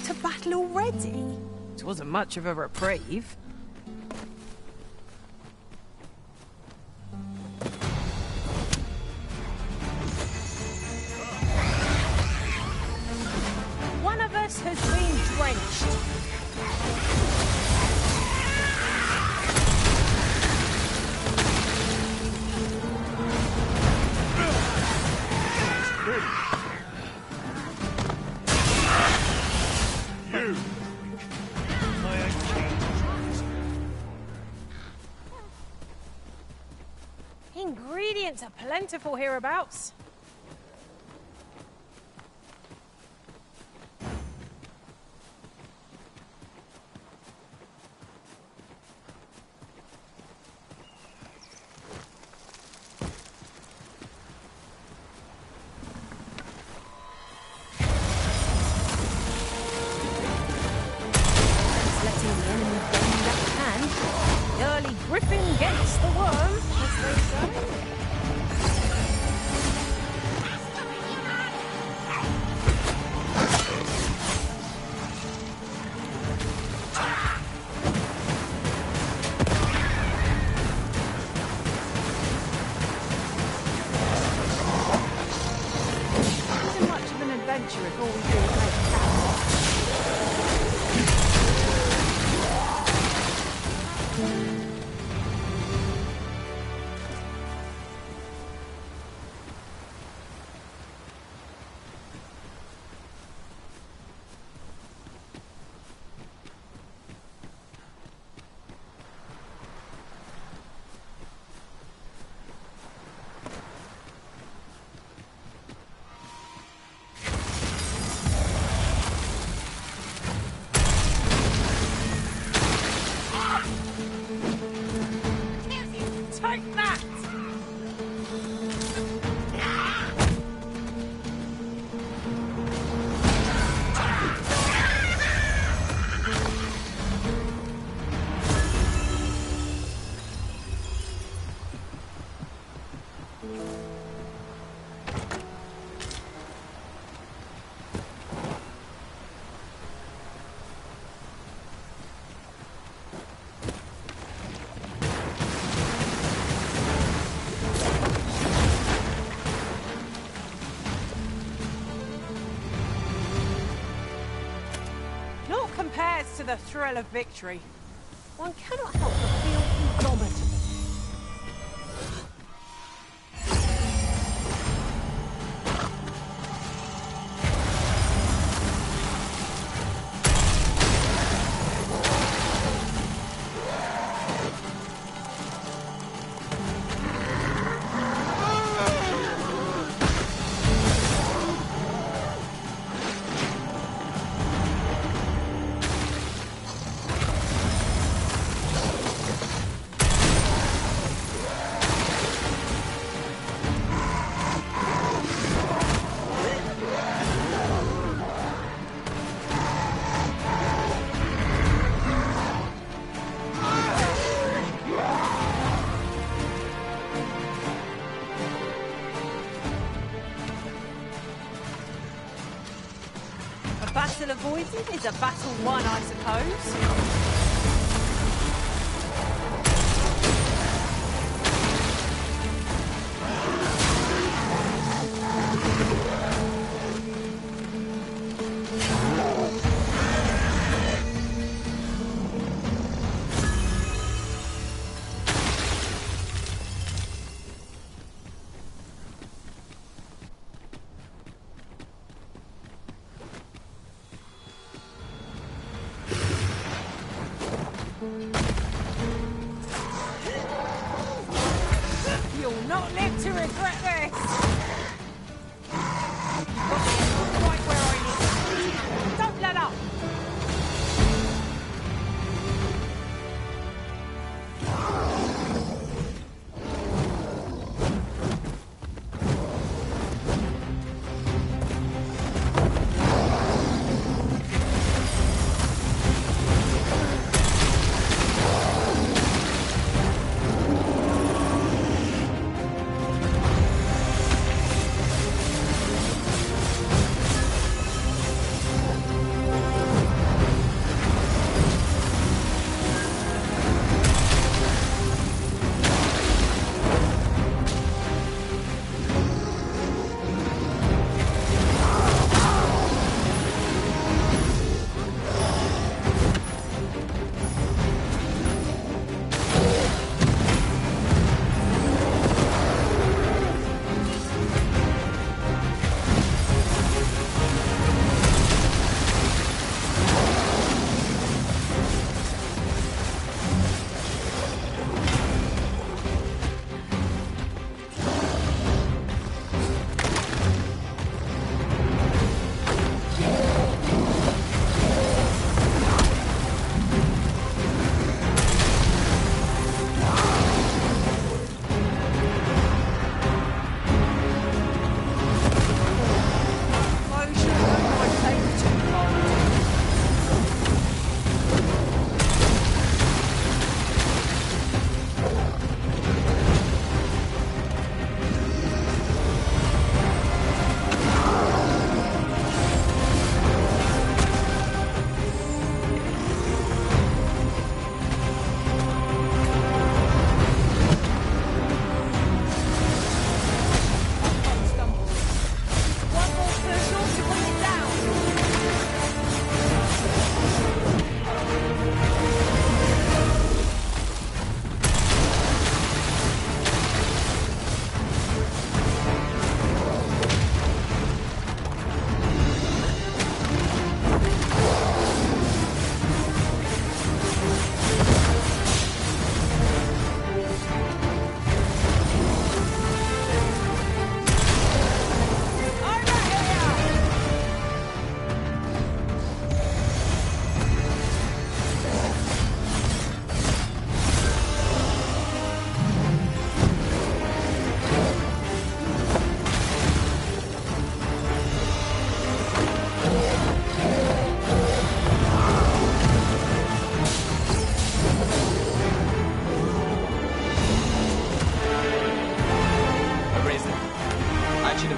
To battle already? It wasn't much of a reprieve. One of us has been drenched. Ingredients are plentiful hereabouts. Letting the enemy bend that hand. The early griffin gets the worm, as they say. Isn't much of an adventure if all we do is make cows. Take that! Naught compares to the thrill of victory. One cannot help but feel indomitable. A battle avoided is a battle won, I suppose. You'll not live to regret this! You've got to get right where I need. Don't let up!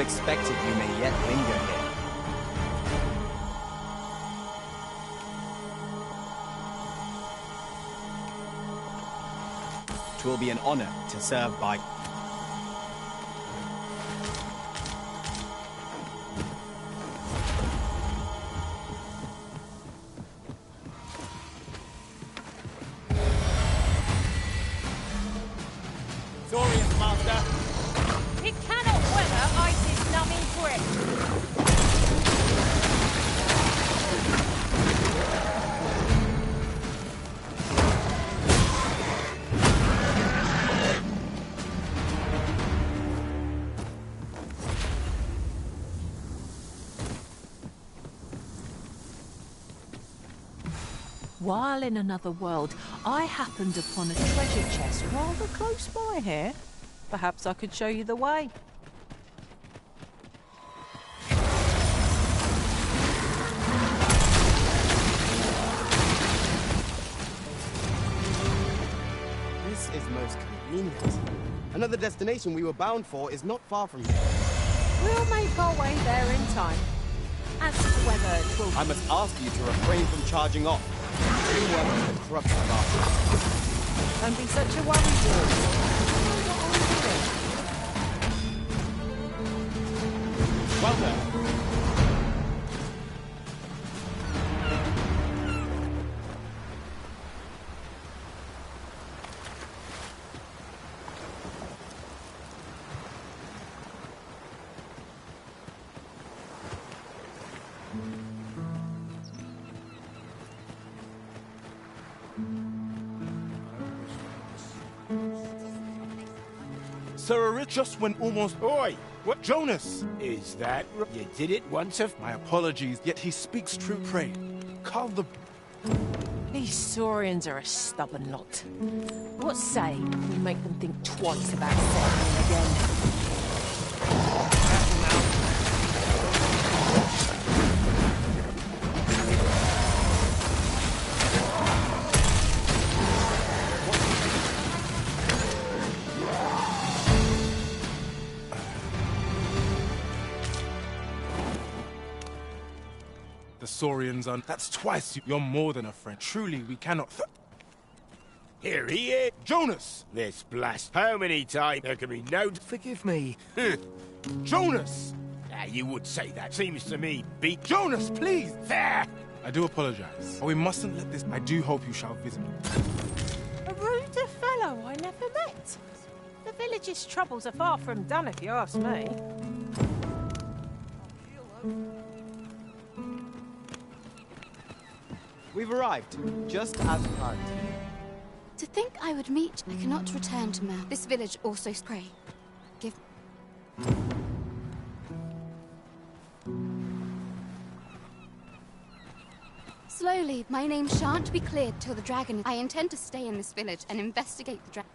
expected you may yet linger here. Twill be an honor to serve by... Saurians, Master! It cannot weather ice's numbing grip! While in another world, I happened upon a treasure chest rather close by here. Perhaps I could show you the way. This is most convenient. Another destination we were bound for is not far from here. We'll make our way there in time. As to whether it will... I must ask you to refrain from charging off. You work with the corrupt master. Don't be such a worry, Well then. Sir, just when almost... Oi! What? Jonas! Is that... You did it once of... My apologies, yet he speaks true. Pray, call the... These Saurians are a stubborn lot. What say we make them think twice about settling again? The Saurians are... That's twice. You're more than a friend. Truly, we cannot... Here he is. Jonas! This blast. How many times there can be no... Forgive me. Jonas! Now, you would say that. Seems to me, beat... Jonas, please! There! I do apologize. We mustn't let this... I do hope you shall visit me. A ruder fellow I never met. The village's troubles are far from done, if you ask me. We've arrived, just as planned. To think I would meet, I cannot return to Mer. This village also pray. Give... Slowly, my name shan't be cleared till the dragon... I intend to stay in this village and investigate the dragon.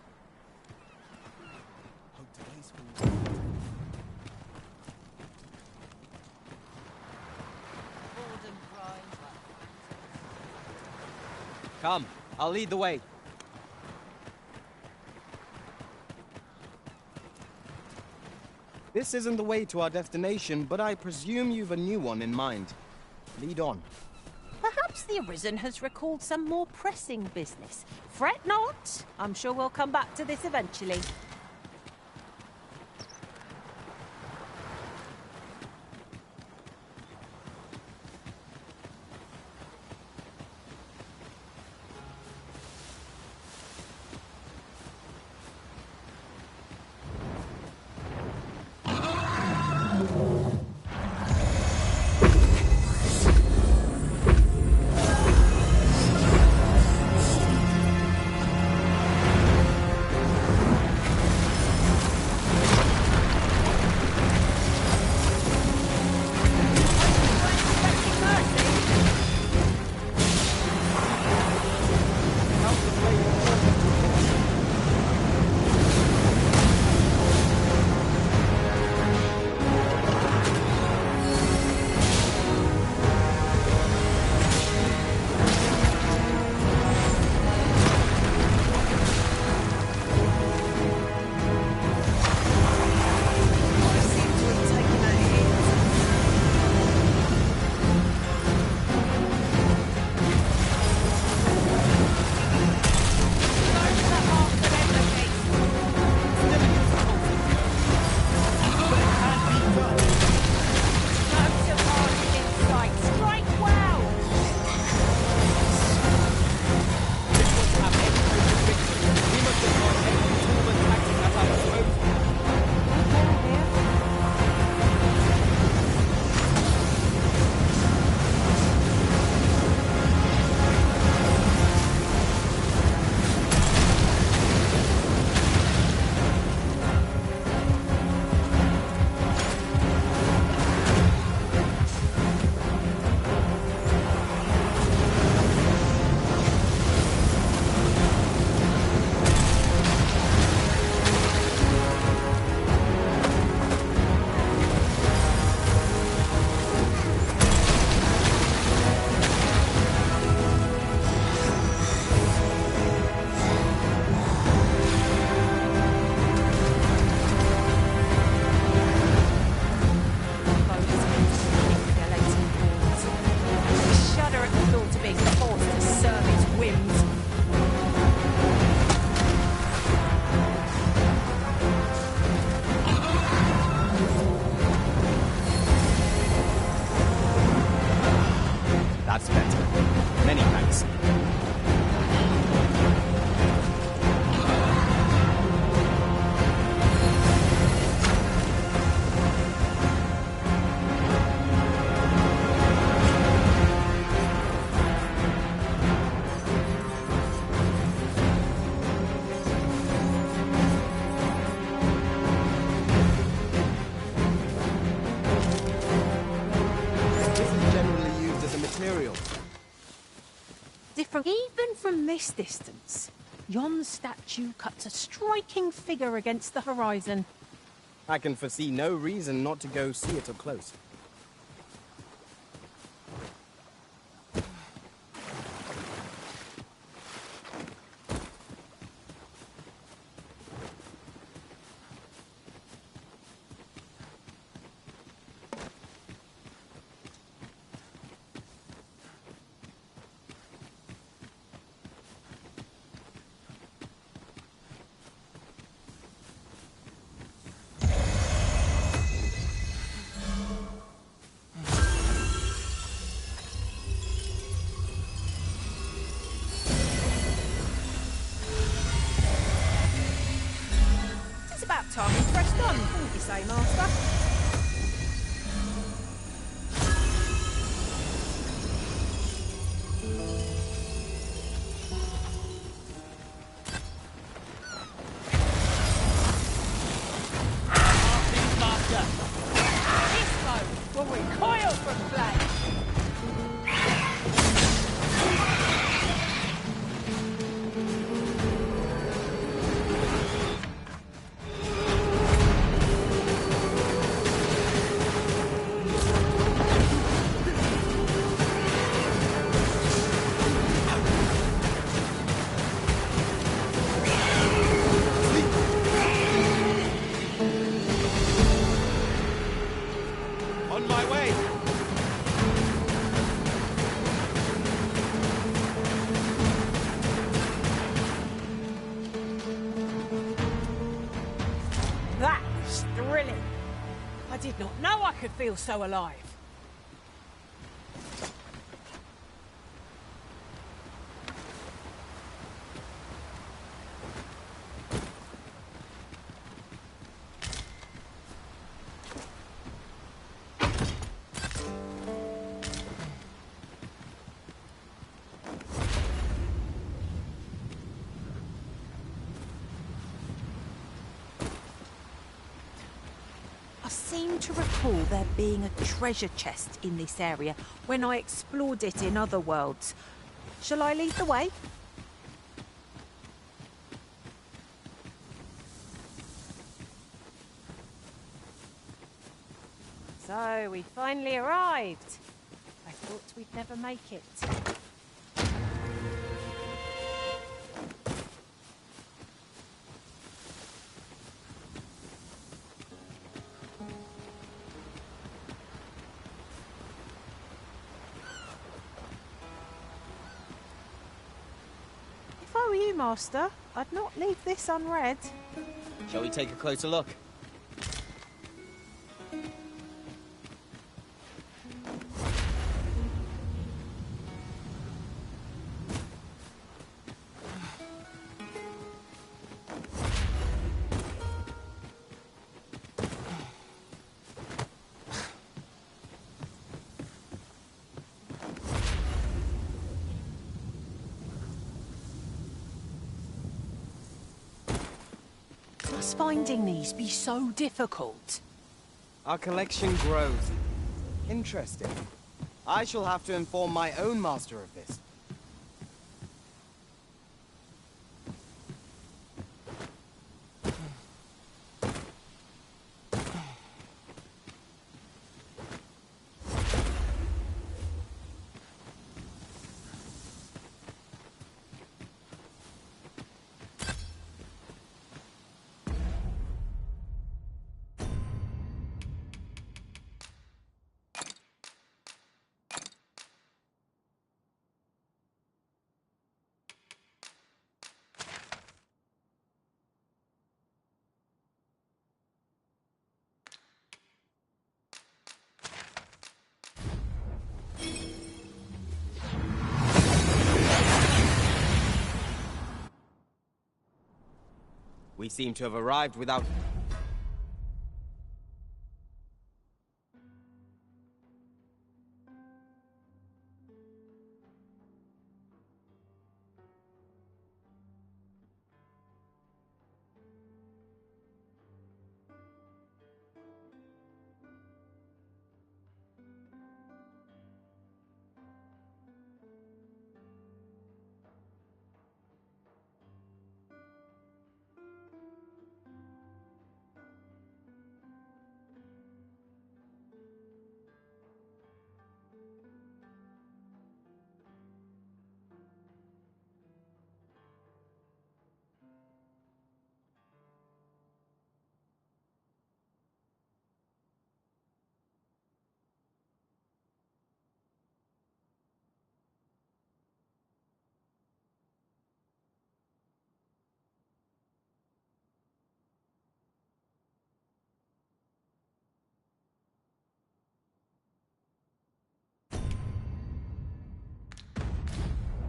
Come, I'll lead the way. This isn't the way to our destination, but I presume you've a new one in mind. Lead on. Perhaps the Arisen has recalled some more pressing business. Fret not. I'm sure we'll come back to this eventually. material. Different even from this distance. Yon statue cuts a striking figure against the horizon. I can foresee no reason not to go see it up close. About time we pressed on, wouldn't you say, Master? This foe will recoil from flame. That was thrilling. I did not know I could feel so alive. I seem to recall there being a treasure chest in this area when I explored it in other worlds. Shall I lead the way? So, we finally arrived. I thought we'd never make it. If I were you, Master, I'd not leave this unread. Shall we take a closer look? Must finding these be so difficult? Our collection grows. Interesting. I shall have to inform my own master of this. We seem to have arrived without...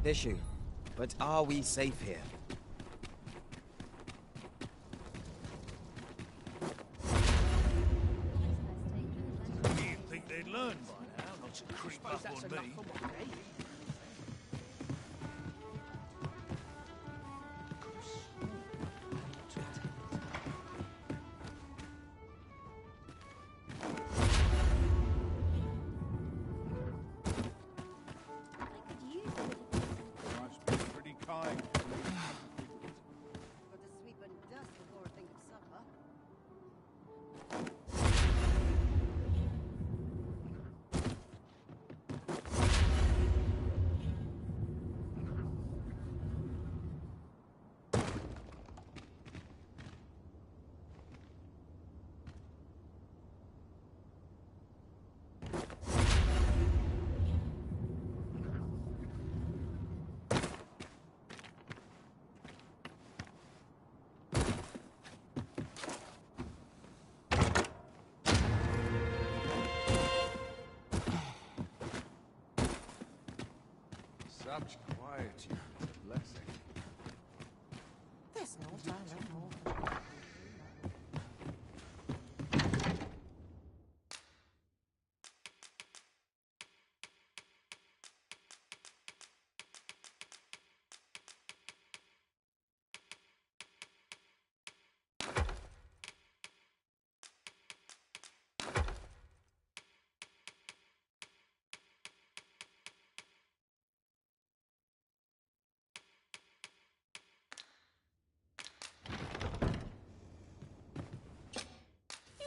issue. But are we safe here? You'd think they'd learn by now, not to creep up on me. Must be pretty kind. Such quietude is a blessing. There's no time more.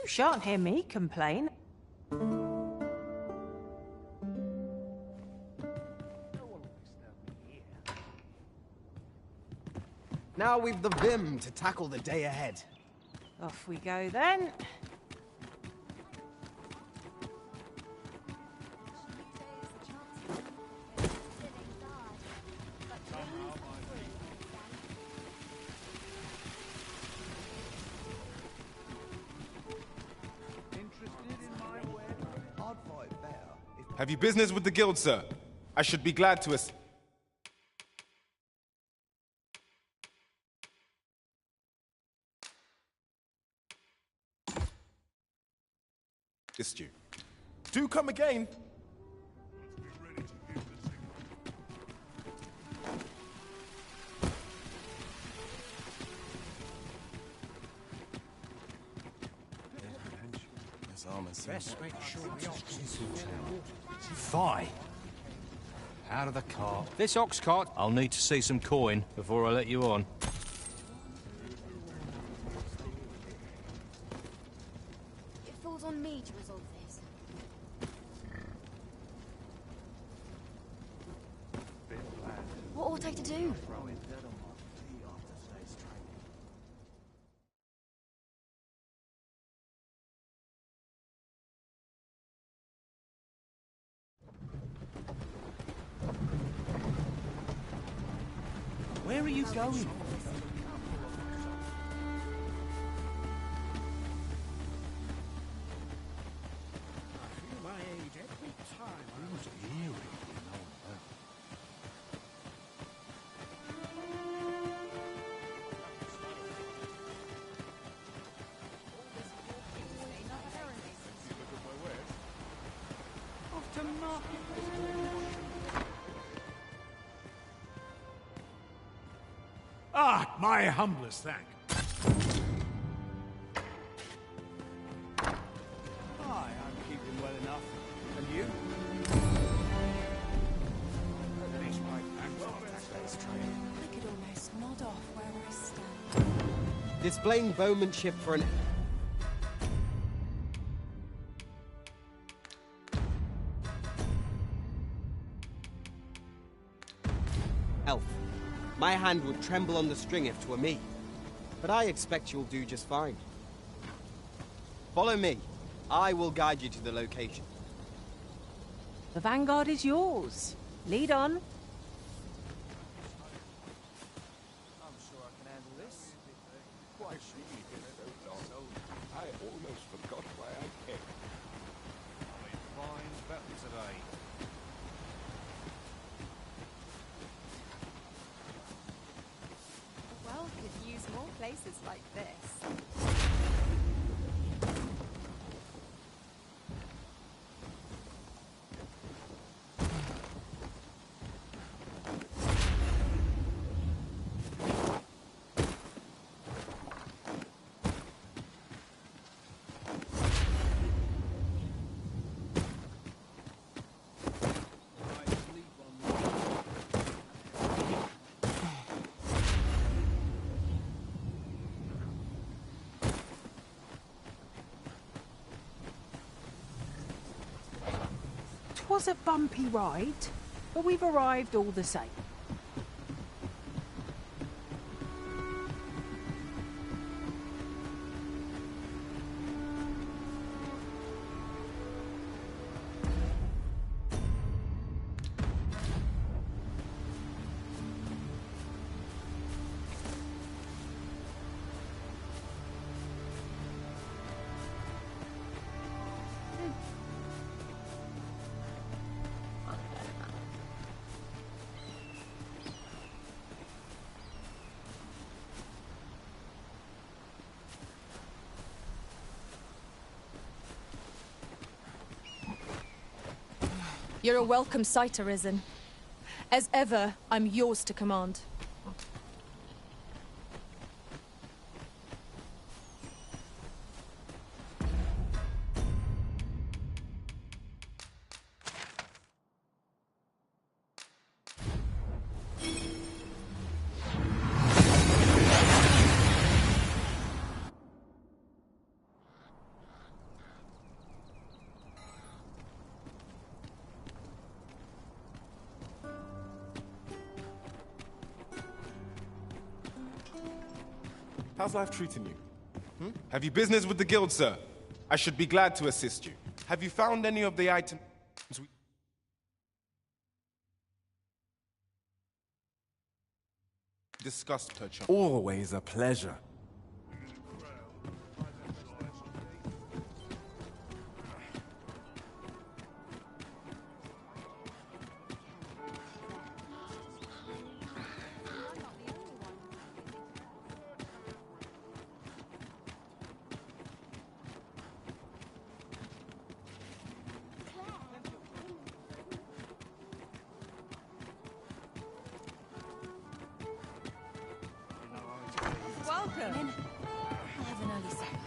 You shan't hear me complain. Now we've the vim to tackle the day ahead. Off we go then. Have you business with the guild, sir? I should be glad to assist you. Do come again. Best make sure the ox is Fie! Out of the cart. This ox cart, I'll need to see some coin before I let you on. It falls on me to resolve this. What ought I to do? Where are you going? Ah, my humblest thank. Aye, I'm keeping well enough. And you? I could almost nod off where I stand. Displaying bowmanship for an... elf. My hand would tremble on the string if 'twere me. But I expect you'll do just fine. Follow me. I will guide you to the location. The vanguard is yours. Lead on. I'm sure I can handle this. Quite sure. I almost forgot why I came. Fine battle today. places like this. Was a bumpy ride, but we've arrived all the same. You're a welcome sight, Arisen. As ever, I'm yours to command. How's life treating you? Have you business with the guild, sir? I should be glad to assist you. Have you found any of the items we discussed, perchance? Always a pleasure. Welcome. I have an early supper.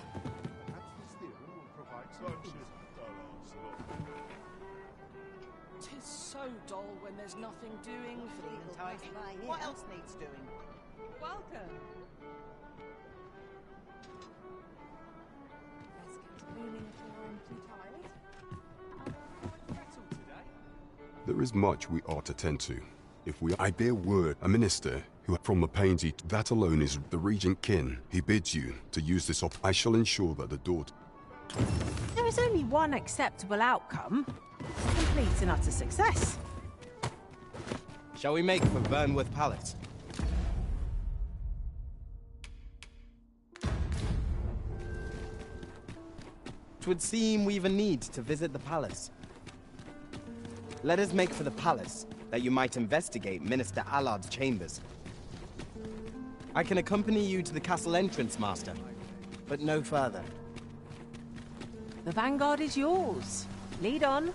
Tis so dull when there's nothing doing for the enticing. What else needs doing? Welcome. There is much we ought to tend to. If we I bear word, a minister who from the pains he that alone is the regent kin. He bids you to use this I shall ensure that the daughter. There is only one acceptable outcome. Complete and utter success. Shall we make for Burnworth Palace? 'Twould seem we've a need to visit the palace. Let us make for the palace, that you might investigate Minister Allard's chambers. I can accompany you to the castle entrance, Master, but no further. The vanguard is yours. Lead on.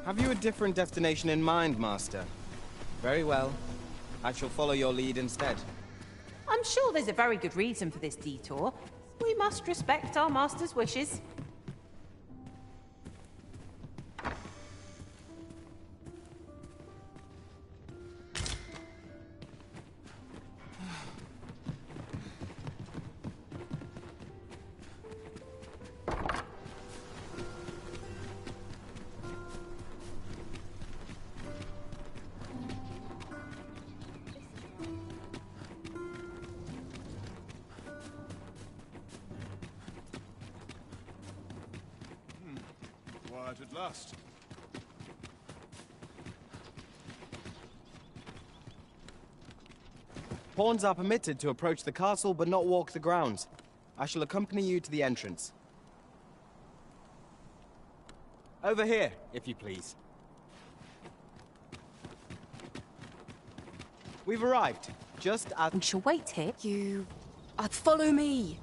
Have you a different destination in mind, Master? Very well. I shall follow your lead instead. I'm sure there's a very good reason for this detour. We must respect our master's wishes. Quiet at last. Pawns are permitted to approach the castle but not walk the grounds. I shall accompany you to the entrance. Over here, if you please. We've arrived. Just as... We shall wait here. You... follow me.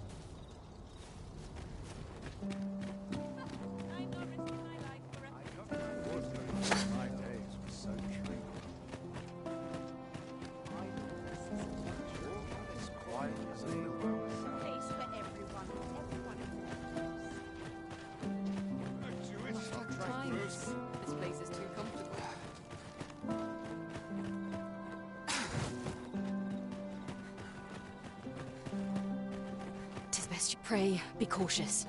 This place is too comfortable. Tis best you pray. Be cautious.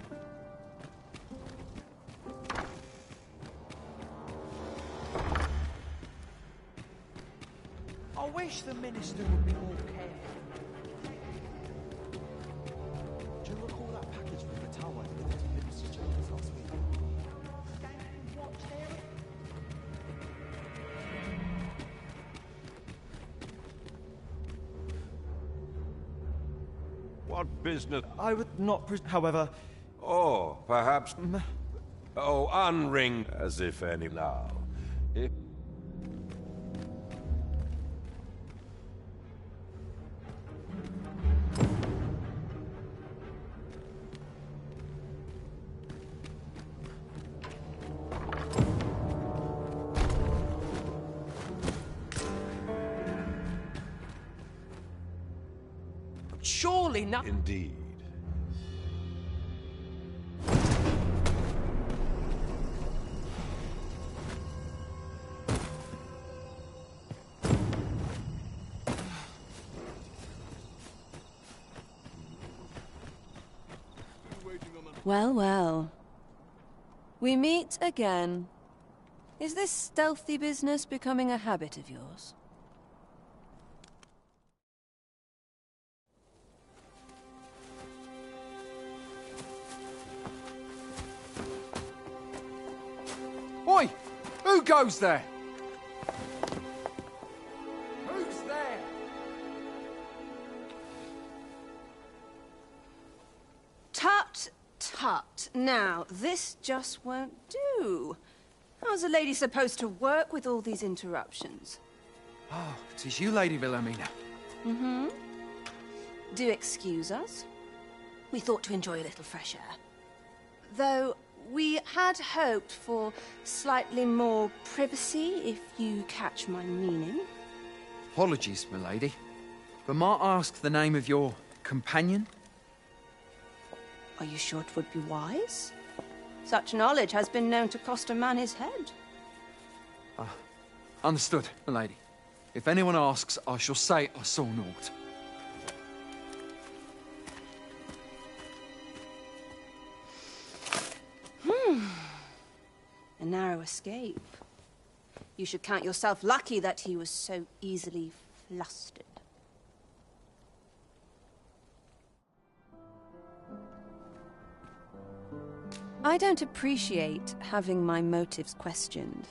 I wish the minister would be more careful. Do you recall that package from the tower delivered to Minister's chambers last week? What business? I would not, however... Oh, perhaps... Oh, unring as if any now. If... Surely not. Indeed. Well, well. We meet again. Is this stealthy business becoming a habit of yours? Oi! Who goes there? Who's there? Tut, tut. Now, this just won't do. How's a lady supposed to work with all these interruptions? Oh, it is you, Lady Wilhelmina. Mm-hmm. Do excuse us. We thought to enjoy a little fresh air. Though we had hoped for slightly more privacy, if you catch my meaning. Apologies, milady. But might I ask the name of your companion? Are you sure it would be wise? Such knowledge has been known to cost a man his head. Understood, milady. If anyone asks, I shall say I saw naught. A narrow escape. You should count yourself lucky that he was so easily flustered. I don't appreciate having my motives questioned.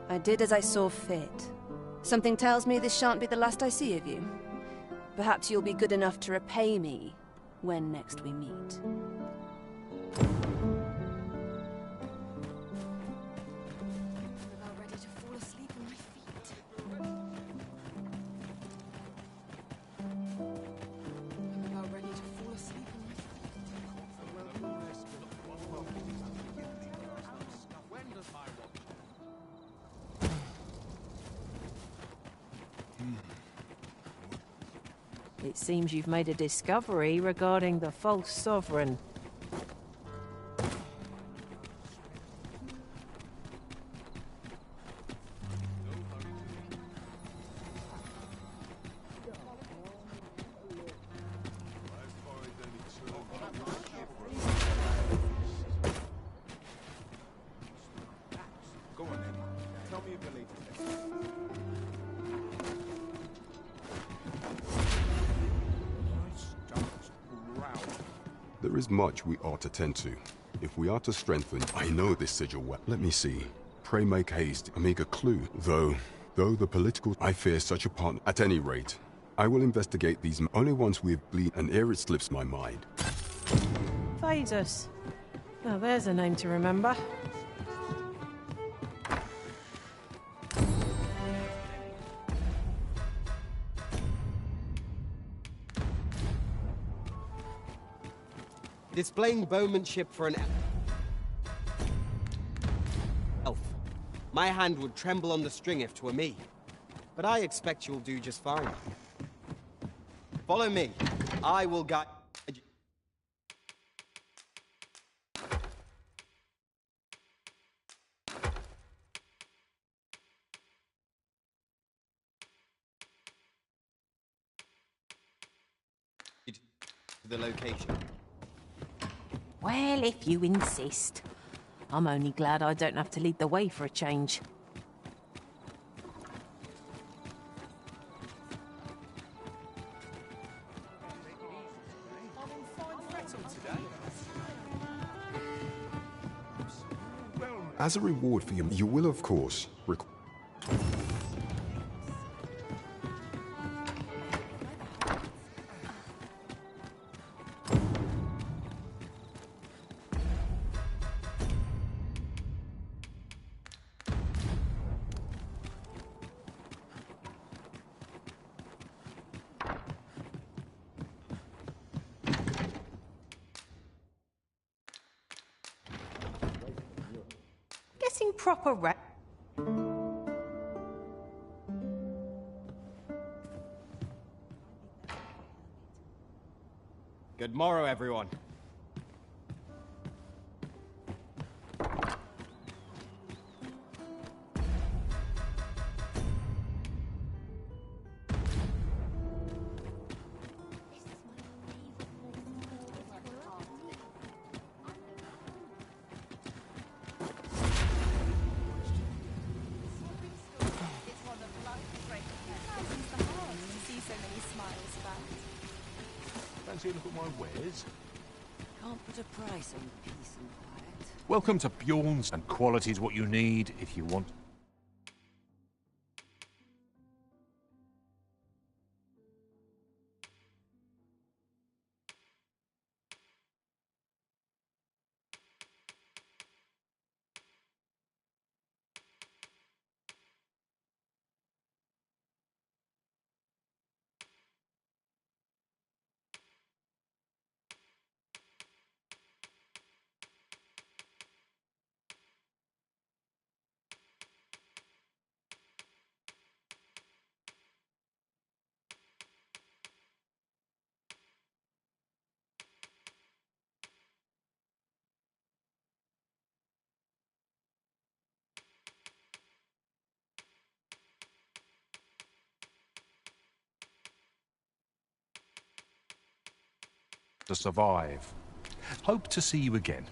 I did as I saw fit. Something tells me this shan't be the last I see of you. Perhaps you'll be good enough to repay me when next we meet. It seems you've made a discovery regarding the false sovereign. Go on then. Tell me of your latest. There is much we ought to tend to. If we are to strengthen, I know this sigil well. Let me see. Pray make haste, amiga clue. Though the political, I fear such a partner. At any rate, I will investigate these only once we have bleed, and ere it slips my mind. Phaedrus. Now there's a name to remember. Displaying bowmanship for an elf. My hand would tremble on the string if 'twere me. But I expect you'll do just fine. Follow me. I will guide you. To the location. Well, if you insist. I'm only glad I don't have to lead the way for a change. As a reward for you will, of course, Getting proper Good morrow, everyone. Fancy a look at my wares? Can't put a price on peace and quiet. Welcome to Bjorn's, and quality's what you need if you want. To survive. Hope to see you again.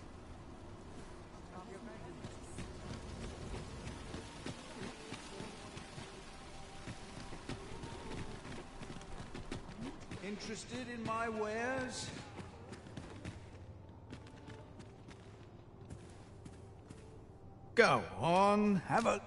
Interested in my wares? Go on, have a...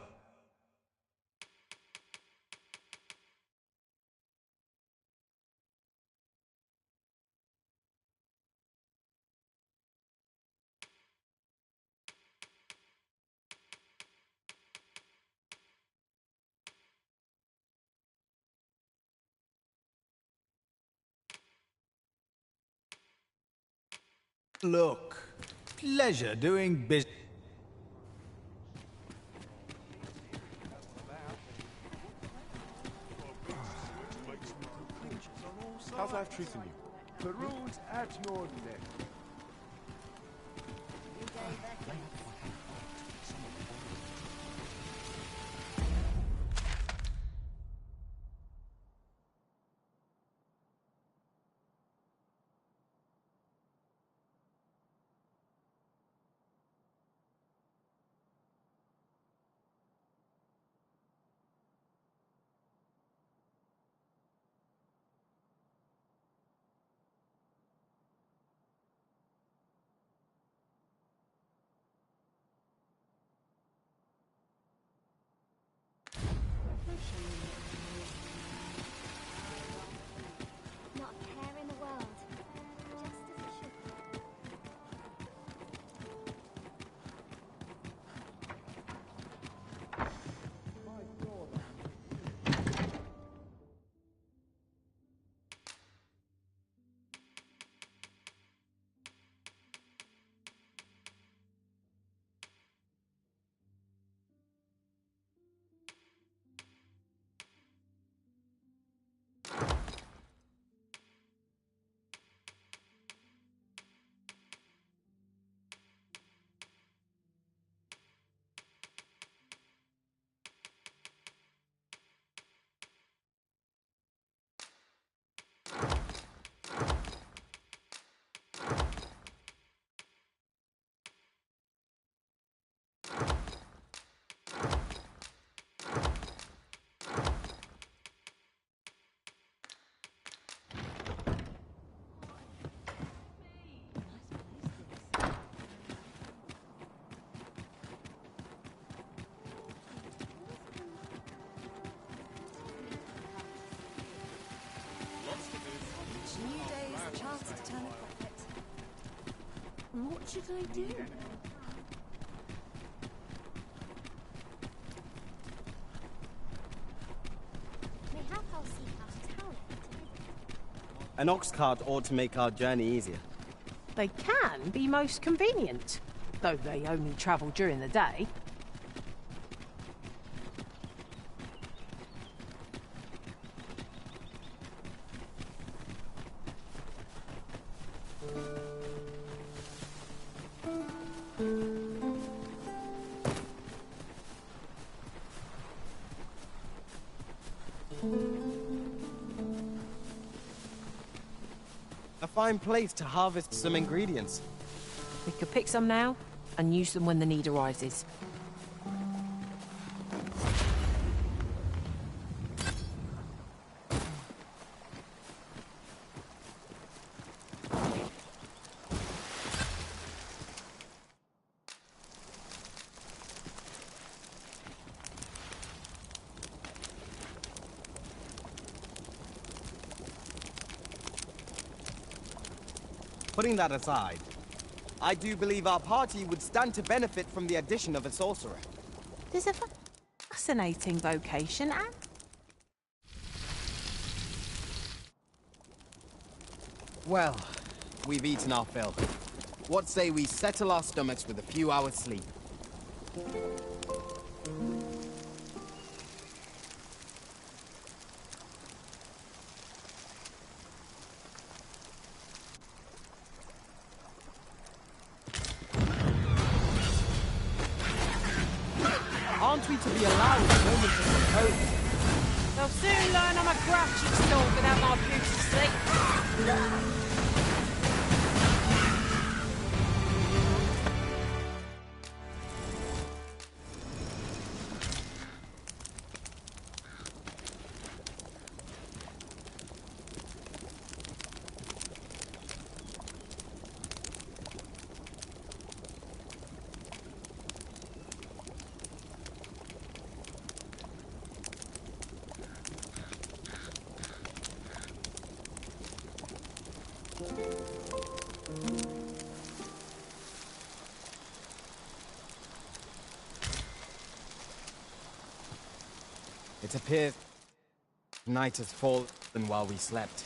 Look, pleasure doing business. How's life treating you? The road's at your neck. turn a profit. What should I do? Mayhap I'll seek out a town to visit. An ox cart ought to make our journey easier. They can be most convenient, though they only travel during the day. A fine place to harvest some ingredients. We could pick some now and use them when the need arises. Putting that aside, I do believe our party would stand to benefit from the addition of a sorcerer. There's a fascinating vocation, and Well, we've eaten our fill. What say we settle our stomachs with a few hours' sleep? Aren't we to be allowed a moment to compose? they'll soon learn I'm a grouchy stalk without my beauty sleep. It appears night has fallen while we slept.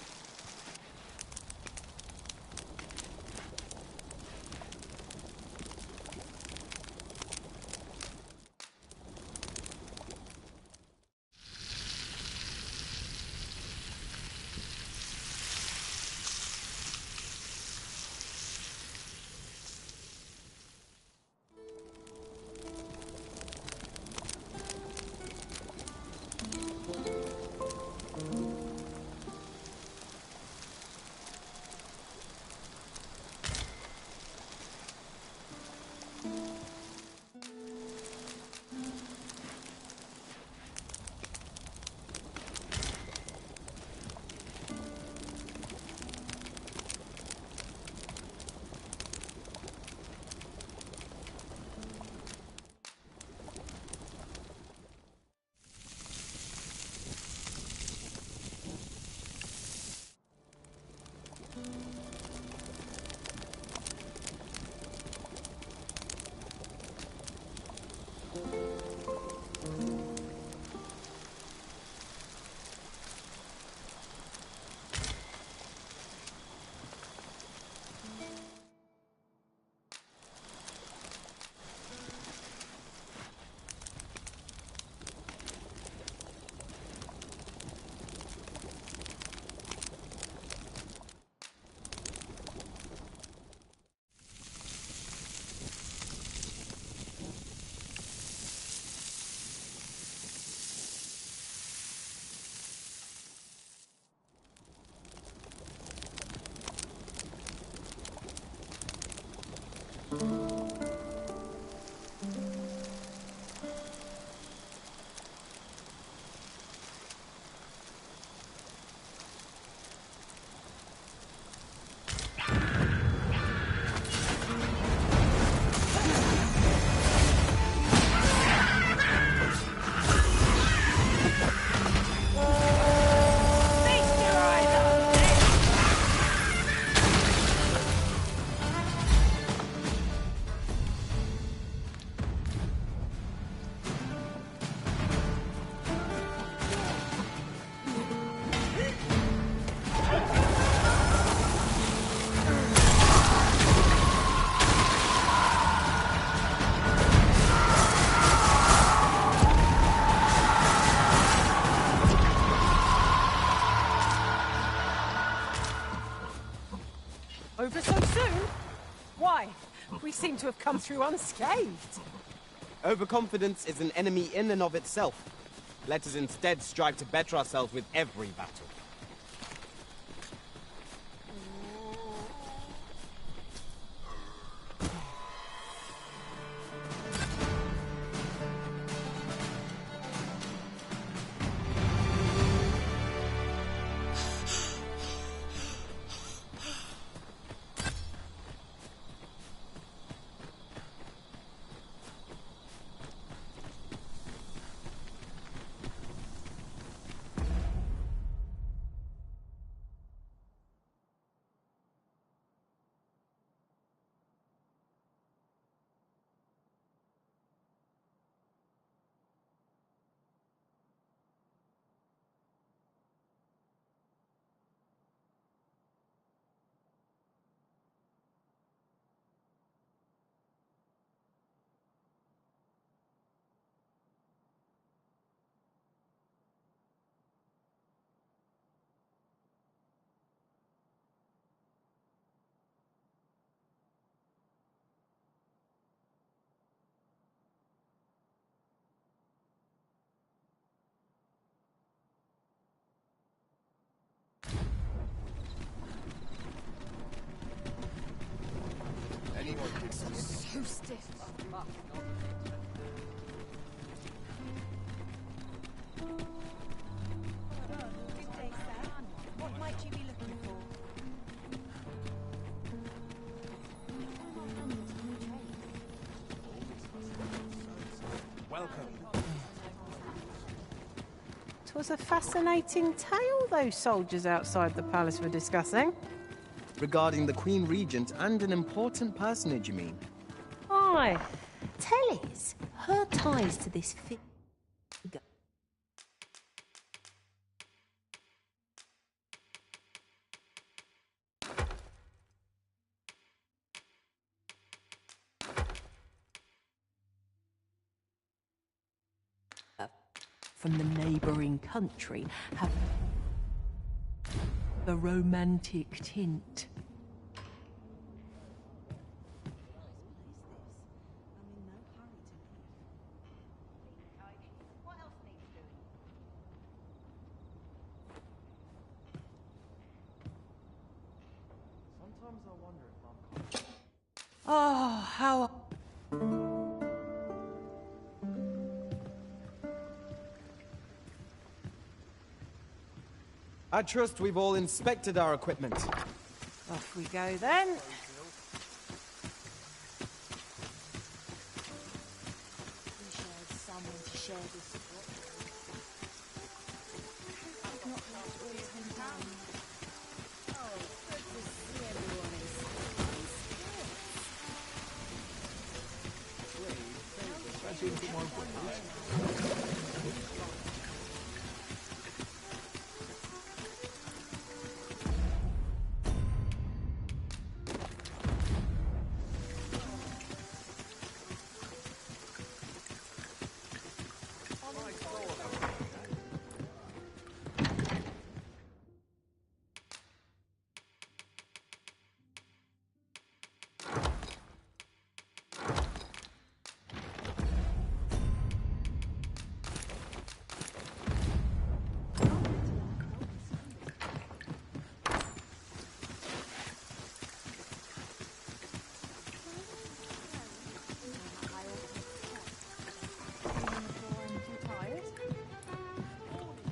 to have come through unscathed. Overconfidence is an enemy in and of itself. Let us instead strive to better ourselves with every battle. So stiff. What might you be looking for? Welcome. 'Twas a fascinating tale those soldiers outside the palace were discussing. Regarding the Queen Regent and an important personage, you mean? Aye. Tell us her ties to this figure. From the neighbouring country have the romantic tint. Sometimes I wonder if I'm... Oh, how... I trust we've all inspected our equipment. Off we go then.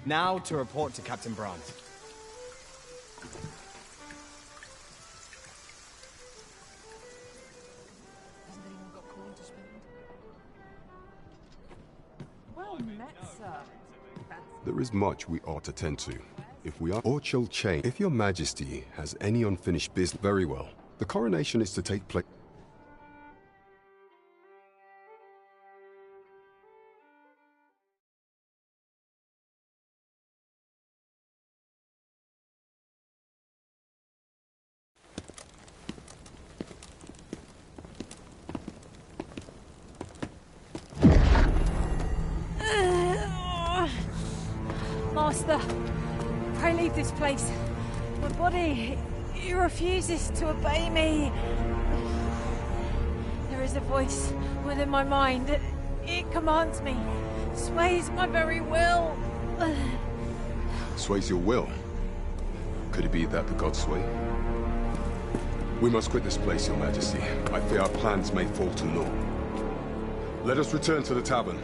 Now to report to Captain Brandt. Well met, sir. There is much we ought to tend to. If we are or shall change, if your majesty has any unfinished business, very well. The coronation is to take place. Master, pray leave this place. My body, it refuses to obey me. There There is a voice within my mind. It commands me, sways my very will. Sways your will? Could it be that the gods sway? We must quit this place, Your Majesty. I fear our plans may fall to naught. Let us return to the tavern.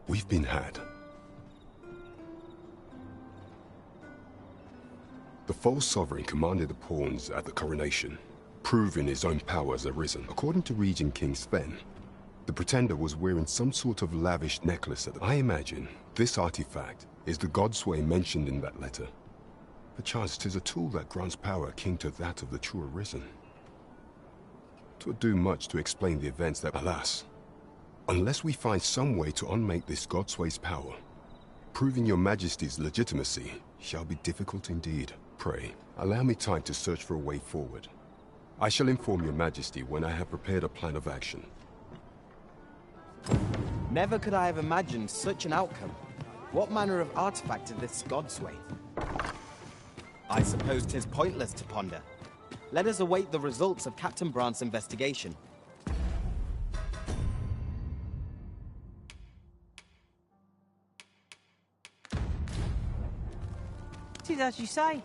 We've been had. The false sovereign commanded the pawns at the coronation, proving his own power has arisen. According to Regent King Sven, the pretender was wearing some sort of lavish necklace at the... I imagine this artifact is the godsway mentioned in that letter. Perchance 'tis a tool that grants power akin to that of the true arisen. 'Twould do much to explain the events that, alas, unless we find some way to unmake this godsway's power, proving your Majesty's legitimacy shall be difficult indeed. Pray, allow me time to search for a way forward. I shall inform your Majesty when I have prepared a plan of action. Never could I have imagined such an outcome. What manner of artifact is this godsway? I suppose 'tis pointless to ponder. Let us await the results of Captain Brandt's investigation. It is as you say.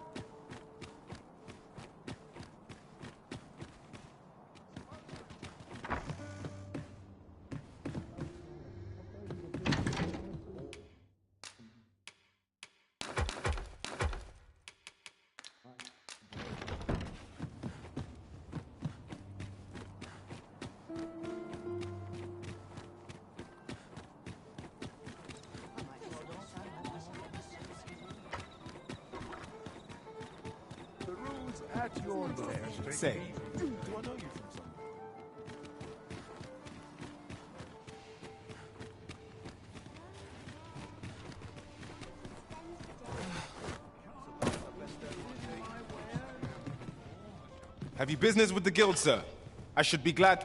At your Say, do I know you from somewhere? have you business with the guild, sir? I should be glad...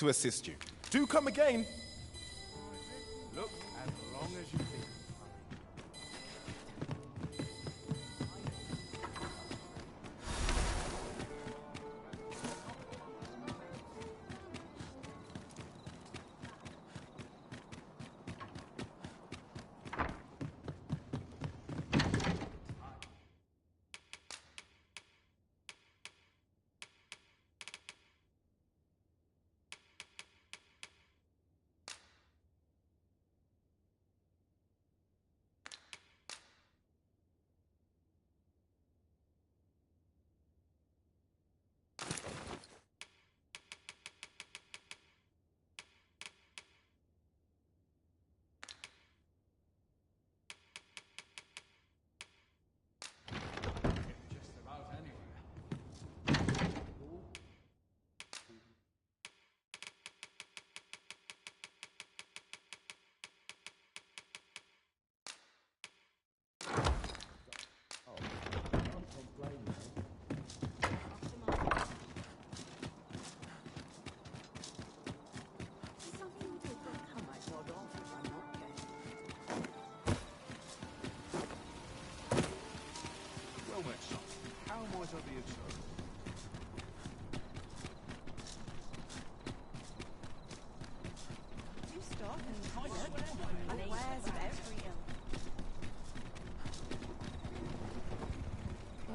to assist you. Do come again. Look, as long as you think.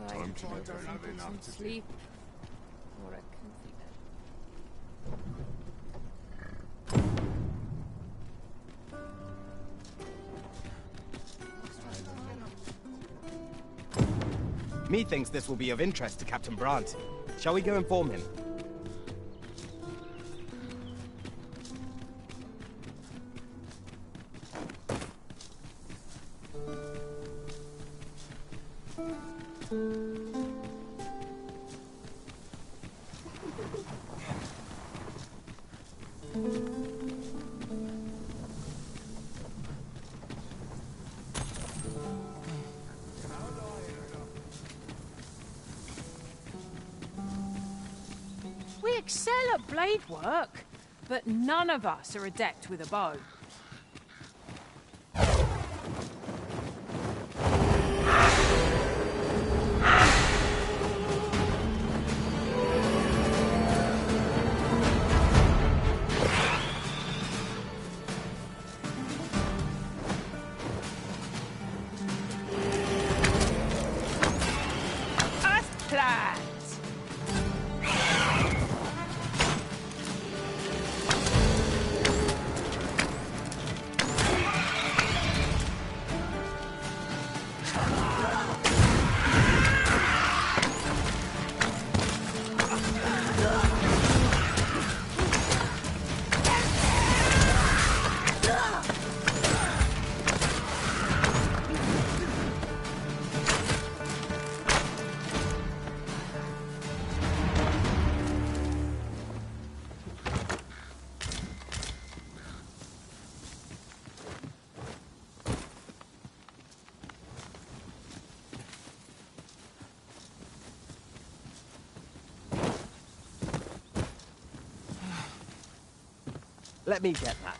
Time to get some sleep or a comfy bed. Methinks this will be of interest to Captain Brant. Shall we go inform him? We excel at blade work, but none of us are adept with a bow. Let me get that.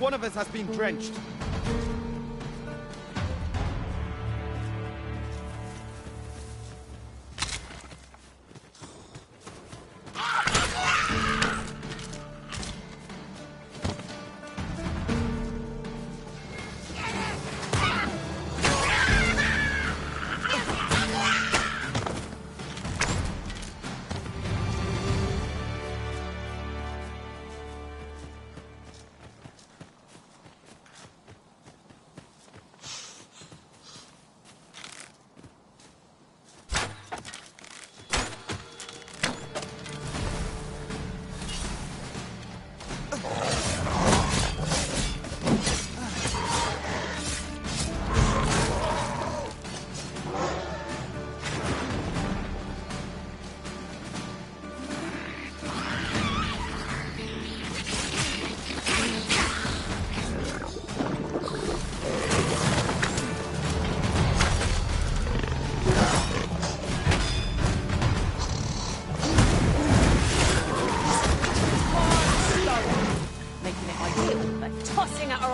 One of us has been drenched.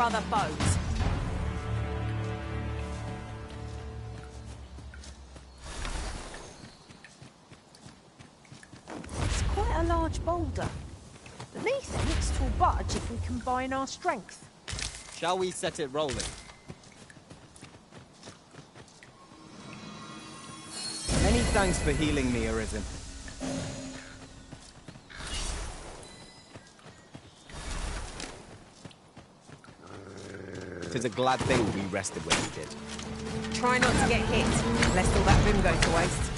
other boats. It's quite a large boulder. The methinks will budge if we combine our strength. Shall we set it rolling? Many thanks for healing me, Arisen. Tis a glad thing we rested when we did. Try not to get hit, lest all that vim go to waste.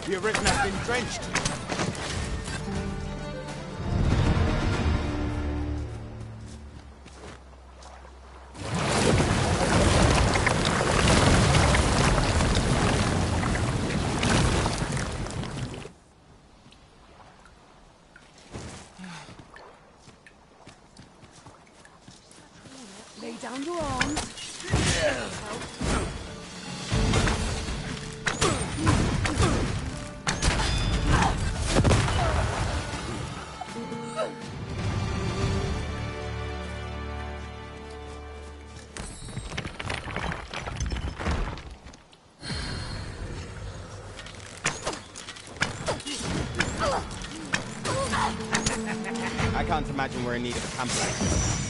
The Arisen has been drenched. Lay down your arms. I can't imagine we're in need of a camp like this.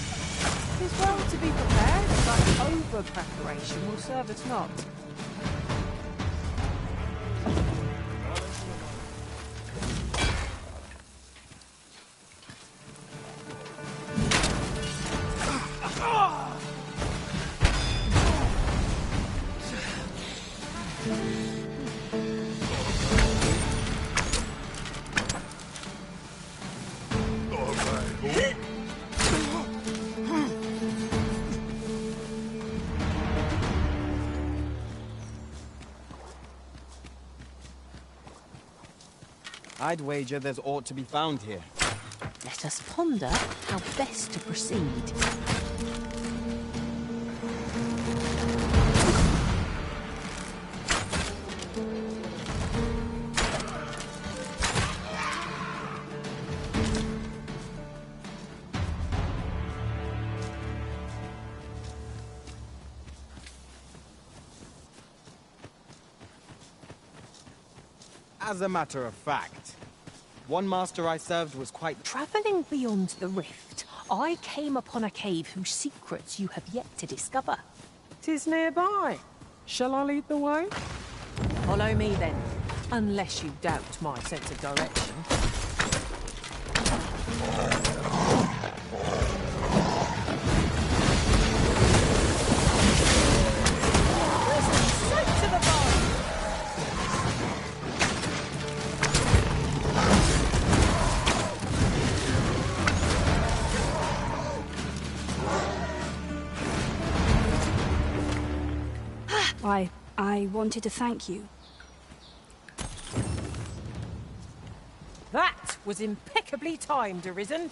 It's well to be prepared, but over-preparation will serve us not. I'd wager there's aught to be found here. Let us ponder how best to proceed. As a matter of fact, one master I served was quite... Travelling beyond the rift, I came upon a cave whose secrets you have yet to discover. 'Tis nearby. Shall I lead the way? Follow me then, unless you doubt my sense of direction. Straight to the bone! I wanted to thank you. That was impeccably timed, Arisen.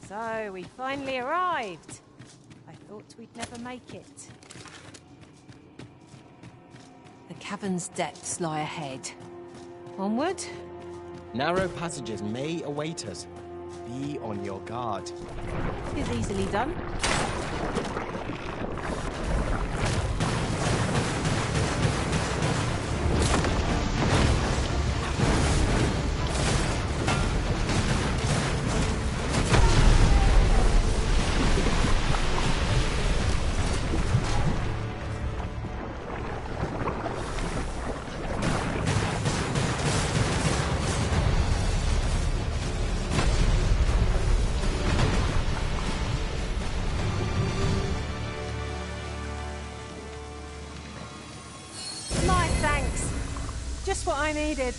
So, we finally arrived. I thought we'd never make it. The cavern's depths lie ahead. Onward? Narrow passages may await us. Be on your guard. Is easily done. Just what I needed.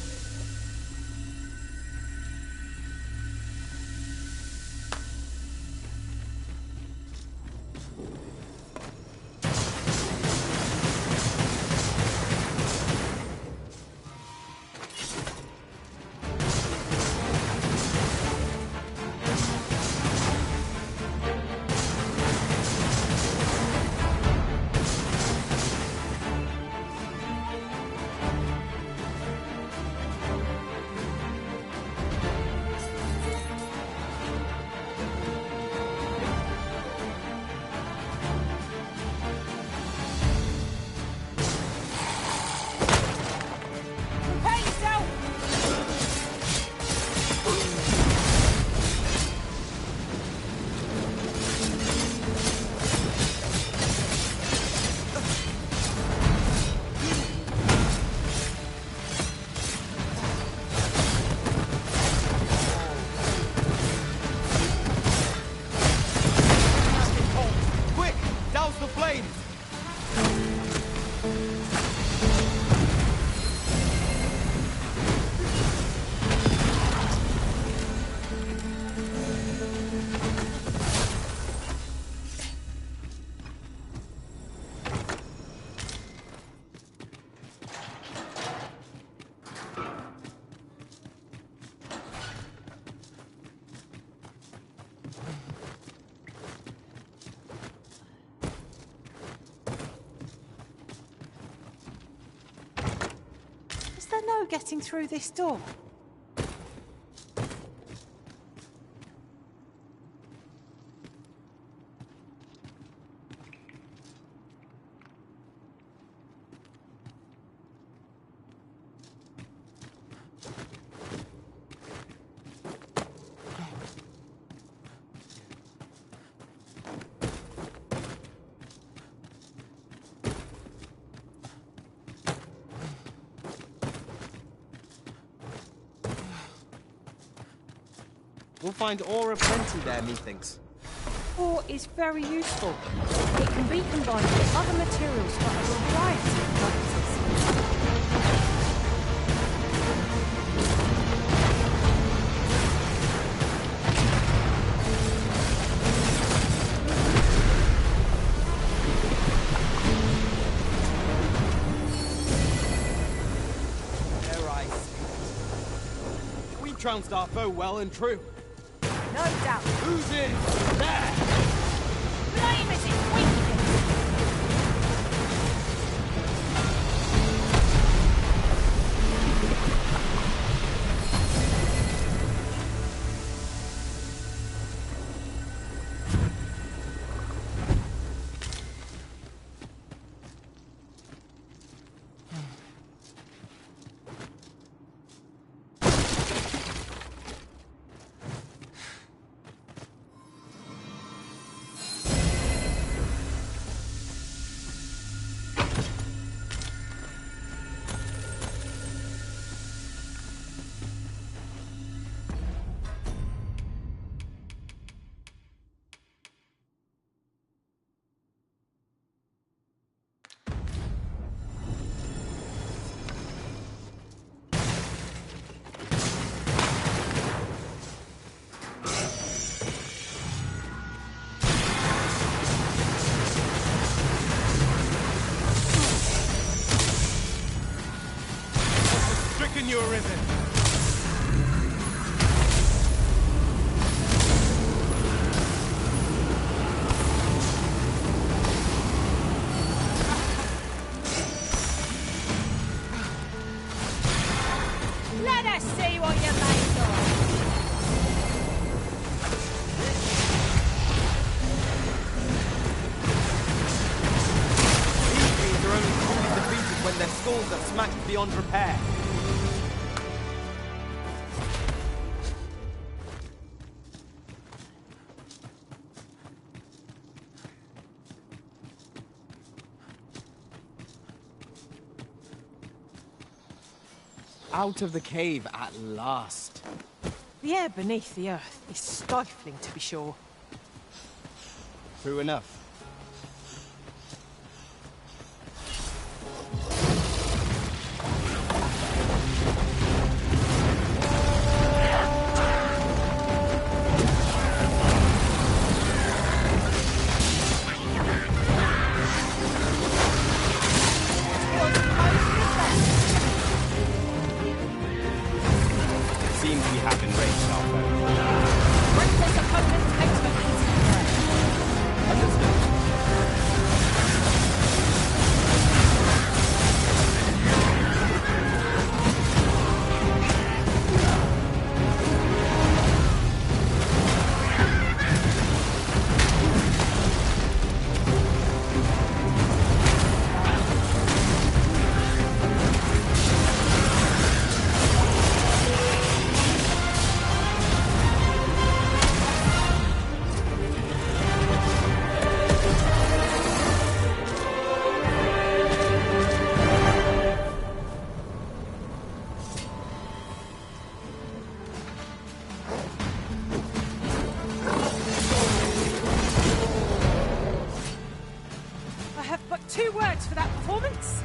no getting through this door? We'll find ore aplenty there, methinks. Ore is very useful. It can be combined with other materials for a variety of purposes. There I see. We trounced our foe well and true. No doubt. Who's in? There! Blame is in weakness. You arisen. Let us see what you're made of. These beings are only truly defeated when their skulls are smashed beyond repair. Out of the cave at last. The air beneath the earth is stifling, to be sure. True enough. Seems we have enraged our foe. Bring this opponent takes the easy way. Understood. I have but 2 words for that performance.